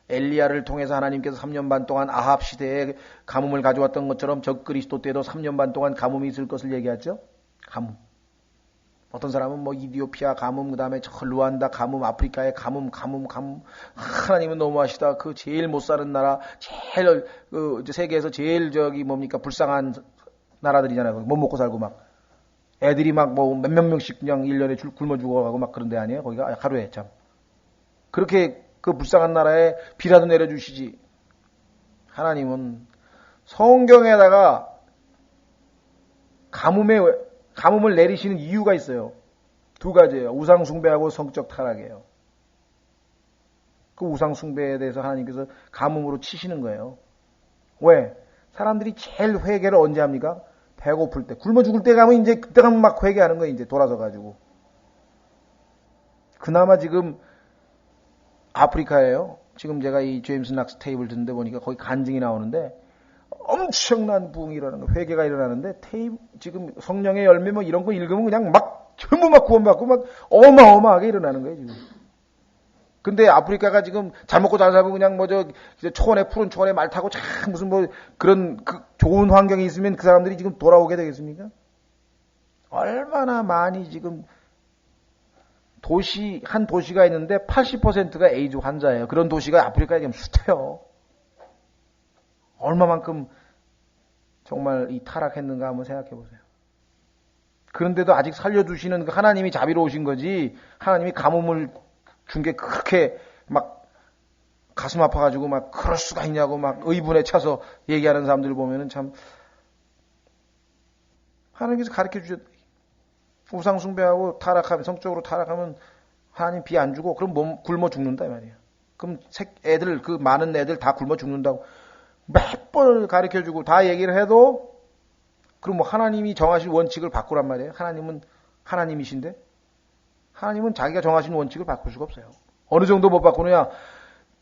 엘리야를 통해서 하나님께서 3년 반 동안 아합 시대에 가뭄을 가져왔던 것처럼 적 그리스도 때도 3년 반 동안 가뭄이 있을 것을 얘기했죠. 가뭄. 어떤 사람은 뭐 이디오피아 가뭄, 그 다음에 저 루안다 가뭄, 아프리카의 가뭄. 하나님은 너무하시다. 그 제일 못 사는 나라, 제일 세계에서 제일 불쌍한 나라들이잖아요. 못 먹고 살고 막 애들이 막 뭐 몇몇 명씩 그냥 1년에 굶어 죽어가고 막 그런 데 아니에요? 거기가 하루에 참 그렇게 그 불쌍한 나라에 비라도 내려주시지. 하나님은 성경에다가 가뭄을 내리시는 이유가 있어요. 두 가지예요. 우상 숭배하고 성적 타락이에요. 그 우상 숭배에 대해서 하나님께서 가뭄으로 치시는 거예요. 왜? 사람들이 제일 회개를 언제 합니까? 배고플 때, 굶어 죽을 때 가면 이제 그때 가면 막 회개하는 거예요. 이제 돌아서 가지고. 그나마 지금 아프리카예요. 지금 제가 이 제임스 낙스 테이블 듣는데 보니까 거기 간증이 나오는데 엄청난 부흥이 일어나는 거, 회개가 일어나는데 지금 성령의 열매 뭐 이런 거 읽으면 그냥 막 전부 막 구원받고 막 어마어마하게 일어나는 거예요 지금. 근데 아프리카가 지금 잘 먹고 잘 살고 그냥 뭐 초원에 푸른 초원에 말 타고 참 무슨 뭐 그런 그 좋은 환경이 있으면 그 사람들이 지금 돌아오게 되겠습니까? 얼마나 많이 지금 한 도시가 있는데 80%가 에이즈 환자예요. 그런 도시가 아프리카에 지금 수태요. 얼마만큼 정말 이 타락했는가 한번 생각해 보세요. 그런데도 아직 살려주시는 그 하나님이 자비로우신 거지, 하나님이 가뭄을 준 게 그렇게 막 가슴 아파가지고 막 그럴 수가 있냐고 막 의분에 차서 얘기하는 사람들 보면은 참 하나님께서 가르쳐 주셨. 우상 숭배하고 타락하면, 성적으로 타락하면 하나님 비 안 주고 그럼 굶어 죽는다 이 말이에요. 그럼 애들 그 많은 애들 다 굶어 죽는다고 몇 번을 가르쳐 주고 다 얘기를 해도 그럼 뭐 하나님이 정하신 원칙을 바꾸란 말이에요. 하나님은 하나님이신데 하나님은 자기가 정하신 원칙을 바꿀 수가 없어요. 어느 정도 못 바꾸느냐?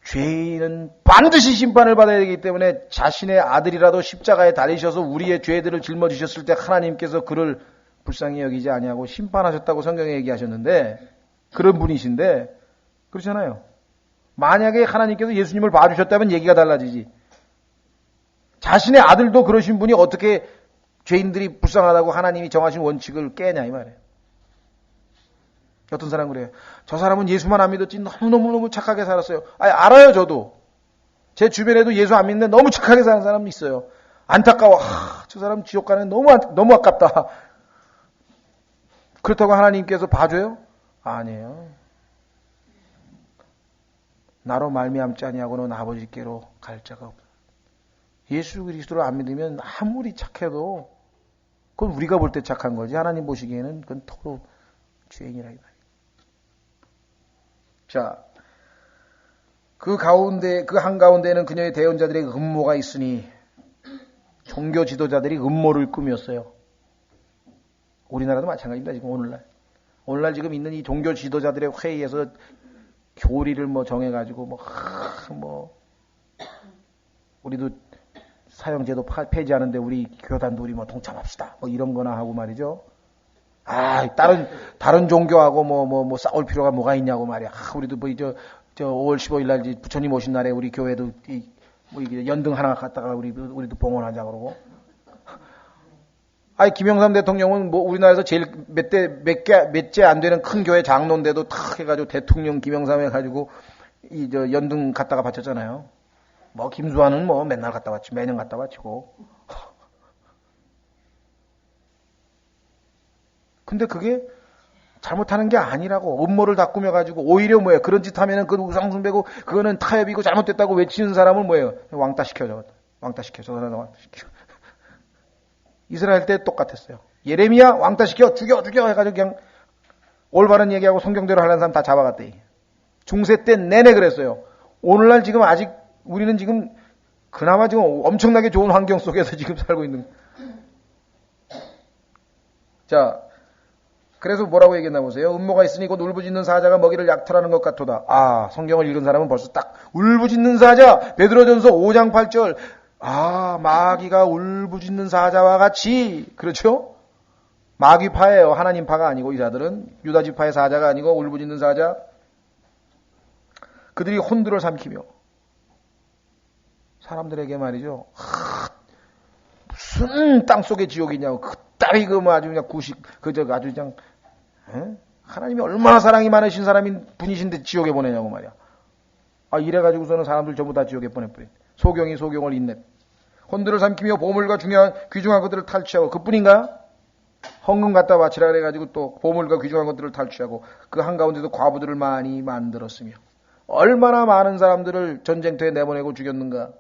죄인은 반드시 심판을 받아야 되기 때문에 자신의 아들이라도 십자가에 달리셔서 우리의 죄들을 짊어지셨을 때 하나님께서 그를 불쌍히 여기지 아니하고 심판하셨다고 성경에 얘기하셨는데 그런 분이신데 그렇잖아요. 만약에 하나님께서 예수님을 봐주셨다면 얘기가 달라지지. 자신의 아들도 그러신 분이 어떻게 죄인들이 불쌍하다고 하나님이 정하신 원칙을 깨냐 이 말이에요. 어떤 사람은 그래요. 저 사람은 예수만 안 믿었지 너무너무 착하게 살았어요. 아니, 알아요 저도. 제 주변에도 예수 안 믿는데 너무 착하게 사는 사람도 있어요. 안타까워. 저 사람 지옥 가는 너무 아깝다. 그렇다고 하나님께서 봐줘요? 아니에요. 나로 말미암지 아니하고는 아버지께로 갈 자가 없다. 예수 그리스도를 안 믿으면 아무리 착해도 그건 우리가 볼 때 착한 거지 하나님 보시기에는 그건 토로 죄인이라 이 말이에요. 자, 그 한가운데에는 그녀의 대언자들의 음모가 있으니 종교 지도자들이 음모를 꾸몄어요. 우리나라도 마찬가지입니다. 지금 오늘날 지금 있는 이 종교 지도자들의 회의에서 교리를 뭐 정해가지고 우리도 사형제도 폐지하는데 우리 교단도 우리 뭐 동참합시다. 뭐 이런 거나 하고 말이죠. 다른 종교하고 뭐 싸울 필요가 뭐가 있냐고 말이야. 우리도 뭐 5월 15일 날 부처님 오신 날에 우리 교회도 이게 연등 하나 갖다가 우리도 봉헌하자 그러고. 김영삼 대통령은 뭐 우리나라에서 제일 몇째 안 되는 큰 교회 장로인데도 탁 해가지고 대통령 김영삼 해가지고 연등 갖다가 바쳤잖아요. 뭐 김수환은 뭐 맨날 갖다 바치고 매년 갖다 바치고. 근데 그게 잘못하는 게 아니라고 음모를 다 꾸며가지고 오히려 뭐예요? 그런 짓 하면은 그건 우상숭배고 그거는 타협이고 잘못됐다고 외치는 사람은 뭐예요? 왕따시켜 저 사람 왕따시켜. 이스라엘 때 똑같았어요. 예레미야 왕따시켜 죽여 해가지고 그냥 올바른 얘기하고 성경대로 하려는 사람 다 잡아갔대. 중세 때 내내 그랬어요. 오늘날 지금 아직 우리는 지금 그나마 지금 엄청나게 좋은 환경 속에서 지금 살고 있는. 자, 그래서 뭐라고 얘기했나 보세요. 음모가 있으니 곧 울부짖는 사자가 먹이를 약탈하는 것 같도다. 성경을 읽은 사람은 벌써 딱 울부짖는 사자. 베드로전서 5장 8절. 마귀가 울부짖는 사자와 같이. 그렇죠? 마귀파예요. 하나님파가 아니고 이 자들은 유다지파의 사자가 아니고 울부짖는 사자. 그들이 혼두를 삼키며 사람들에게 말이죠. 무슨 땅속의 지옥이냐고. 그따위 아주 그냥 아주 그냥 하나님이 얼마나 사랑이 많으신 분이신데 지옥에 보내냐고 말이야. 이래가지고서는 사람들 전부 다 지옥에 보내버린. 소경이 소경을 인내. 혼두를 삼키며 보물과 귀중한 것들을 탈취하고. 그뿐인가? 헌금 갖다 바치라 그래가지고 또 보물과 귀중한 것들을 탈취하고 그 한가운데도 과부들을 많이 만들었으며 얼마나 많은 사람들을 전쟁터에 내보내고 죽였는가.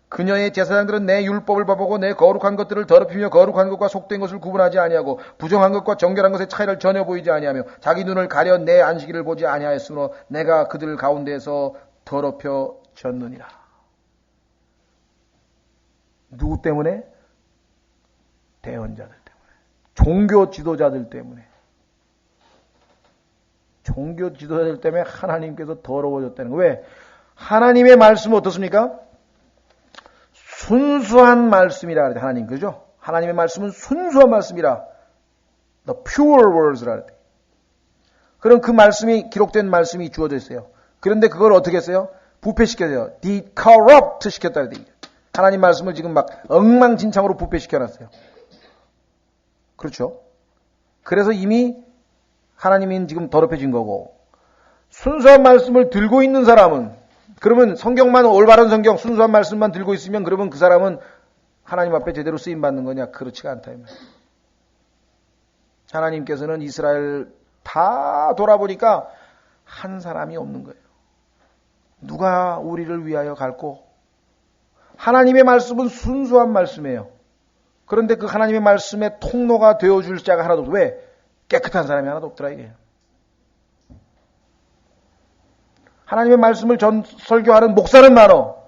그녀의 제사장들은 내 율법을 봐보고 내 거룩한 것들을 더럽히며 거룩한 것과 속된 것을 구분하지 아니하고 부정한 것과 정결한 것의 차이를 전혀 보이지 아니하며 자기 눈을 가려 내 안식일을 보지 아니하였으므로 내가 그들 가운데에서 더럽혀졌느니라. 누구 때문에? 대언자들 때문에. 종교 지도자들 때문에. 종교 지도자들 때문에 하나님께서 더러워졌다는 거예요. 왜? 하나님의 말씀은 어떻습니까? 순수한 말씀이라 그래요. 하나님, 그죠? 하나님의 말씀은 순수한 말씀이라. The pure words라 그래요. 그럼 그 말씀이, 기록된 말씀이 주어져 있어요. 그런데 그걸 어떻게 했어요? 부패시켜서요. decorrupt 시켰다 그래요. 하나님 말씀을 지금 막 엉망진창으로 부패시켜놨어요. 그렇죠? 그래서 이미 하나님이 지금 더럽혀진 거고, 순수한 말씀을 들고 있는 사람은, 그러면 성경만, 올바른 성경, 순수한 말씀만 들고 있으면 그러면 그 사람은 하나님 앞에 제대로 쓰임받는 거냐? 그렇지가 않다. 하나님께서는 이스라엘 다 돌아보니까 한 사람이 없는 거예요. 누가 우리를 위하여 갈고? 하나님의 말씀은 순수한 말씀이에요. 그런데 그 하나님의 말씀의 통로가 되어줄 자가 하나도 없어요. 왜? 깨끗한 사람이 하나도 없더라 이게. 하나님의 말씀을 설교하는 목사는 많어.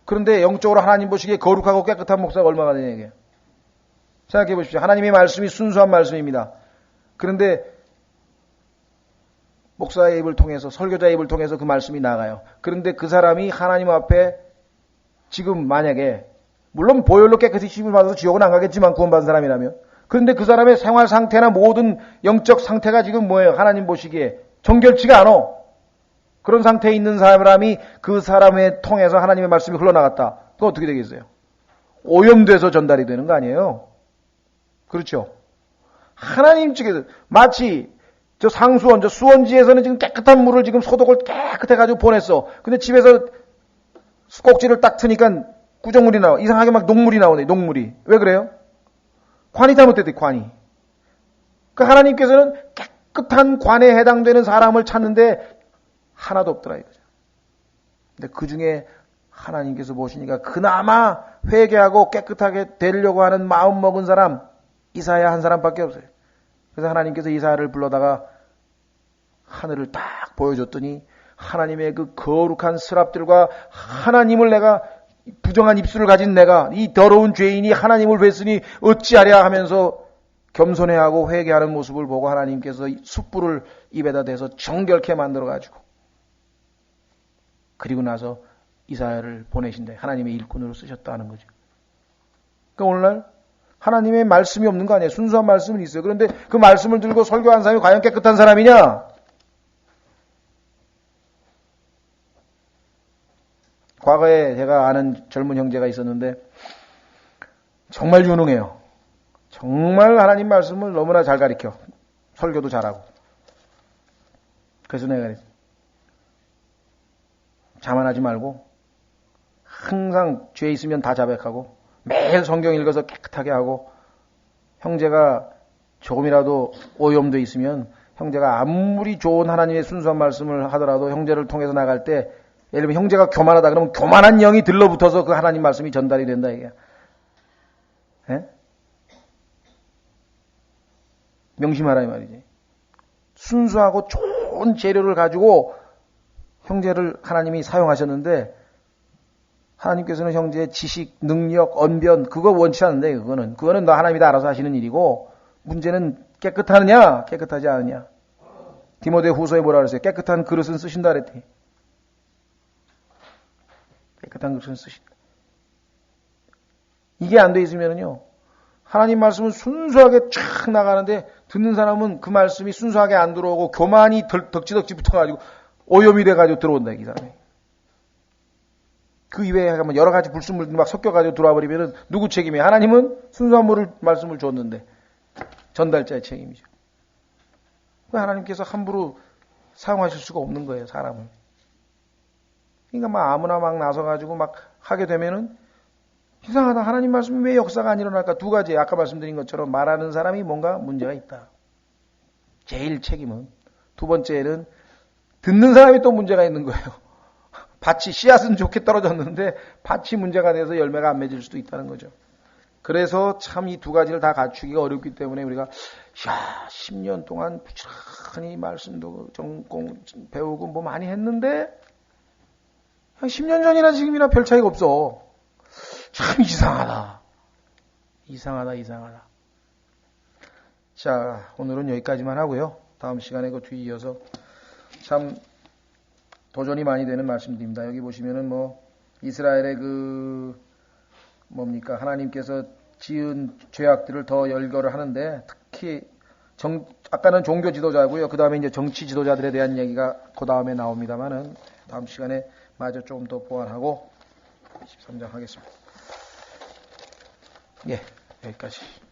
그런데 영적으로 하나님 보시기에 거룩하고 깨끗한 목사가 얼마나 되냐 이게. 생각해 보십시오. 하나님의 말씀이 순수한 말씀입니다. 그런데 목사의 입을 통해서, 설교자의 입을 통해서 그 말씀이 나가요. 그런데 그 사람이 하나님 앞에 지금 만약에, 물론 보혈로 깨끗이 씻음을 받아서 지옥은 안 가겠지만 구원받은 사람이라면, 그런데 그 사람의 생활 상태나 모든 영적 상태가 지금 뭐예요? 하나님 보시기에 정결치가 않아. 그런 상태에 있는 사람이 그 사람을 통해서 하나님의 말씀이 흘러나갔다. 그거 어떻게 되겠어요? 오염돼서 전달이 되는 거 아니에요? 그렇죠? 하나님 측에서 마치 저 상수원, 저 수원지에서는 지금 깨끗한 물을 지금 소독을 깨끗해 가지고 보냈어. 근데 집에서 꼭지를 딱 트니까 구정물이 나와. 이상하게 막 녹물이 나오네. 녹물이. 왜 그래요? 관이 잘못됐대. 관이. 그 하나님께서는 깨끗한 관에 해당되는 사람을 찾는데 하나도 없더라 이거죠. 근데 그 중에 하나님께서 보시니까 그나마 회개하고 깨끗하게 되려고 하는 마음 먹은 사람, 이사야 한 사람밖에 없어요. 그래서 하나님께서 이사야를 불러다가 하늘을 딱 보여줬더니 하나님의 그 거룩한 스랍들과 하나님을 내가, 부정한 입술을 가진 내가, 이 더러운 죄인이 하나님을 뵀으니 어찌하랴 하면서 겸손해하고 회개하는 모습을 보고 하나님께서 숯불을 입에다 대서 정결케 만들어가지고, 그리고 나서 이사야를 보내신다. 하나님의 일꾼으로 쓰셨다는 거죠. 그러니까 오늘날 하나님의 말씀이 없는 거 아니에요. 순수한 말씀은 있어요. 그런데 그 말씀을 들고 설교한 사람이 과연 깨끗한 사람이냐? 과거에 제가 아는 젊은 형제가 있었는데 정말 유능해요. 정말 하나님 말씀을 너무나 잘 가르쳐. 설교도 잘하고. 그래서 내가 그랬어. 자만하지 말고 항상 죄 있으면 다 자백하고 매일 성경 읽어서 깨끗하게 하고, 형제가 조금이라도 오염돼 있으면 형제가 아무리 좋은 하나님의 순수한 말씀을 하더라도 형제를 통해서 나갈 때, 예를 들면 형제가 교만하다 그러면 교만한 영이 들러붙어서 그 하나님 말씀이 전달이 된다 이게. 예? 명심하라 이 말이지. 순수하고 좋은 재료를 가지고 형제를 하나님이 사용하셨는데, 하나님께서는 형제의 지식, 능력, 언변 그거 원치 않는데, 그거는 하나님이 다 알아서 하시는 일이고, 문제는 깨끗하느냐 깨끗하지 않느냐. 디모데 후서에 뭐라 그랬어요? 깨끗한 그릇은 쓰신다 그랬더니, 깨끗한 그릇은 쓰신다. 이게 안 돼 있으면은요, 하나님 말씀은 순수하게 쫙 나가는데 듣는 사람은 그 말씀이 순수하게 안 들어오고 교만이 덕지덕지 붙어가지고 오염이 돼가지고 들어온다 이 사람이. 그 이외에 여러 가지 불순물들이 막 섞여가지고 들어와 버리면은 누구 책임이에요? 하나님은 순수한 말씀을 줬는데 전달자의 책임이죠. 하나님께서 함부로 사용하실 수가 없는 거예요, 사람을. 그러니까 막 아무나 막 나서가지고 막 하게 되면은 이상하다. 하나님 말씀이 왜 역사가 안 일어날까? 두 가지, 아까 말씀드린 것처럼 말하는 사람이 뭔가 문제가 있다. 제일 책임은. 두 번째는 듣는 사람이 또 문제가 있는 거예요. 밭이, 씨앗은 좋게 떨어졌는데 밭이 문제가 돼서 열매가 안 맺을 수도 있다는 거죠. 그래서 참 이 두 가지를 다 갖추기가 어렵기 때문에 우리가 10년 동안 부지런히 말씀도 전공 배우고 뭐 많이 했는데 한 10년 전이나 지금이나 별 차이가 없어. 참 이상하다. 이상하다. 자, 오늘은 여기까지만 하고요. 다음 시간에 그 뒤에 이어서 참 도전이 많이 되는 말씀드립니다. 여기 보시면은 이스라엘의 하나님께서 지은 죄악들을 더 열거를 하는데 특히 아까는 종교 지도자고요. 그 다음에 이제 정치 지도자들에 대한 얘기가 그 다음에 나옵니다만은 다음 시간에 마저 좀 더 보완하고 13장 하겠습니다. 예, 여기까지.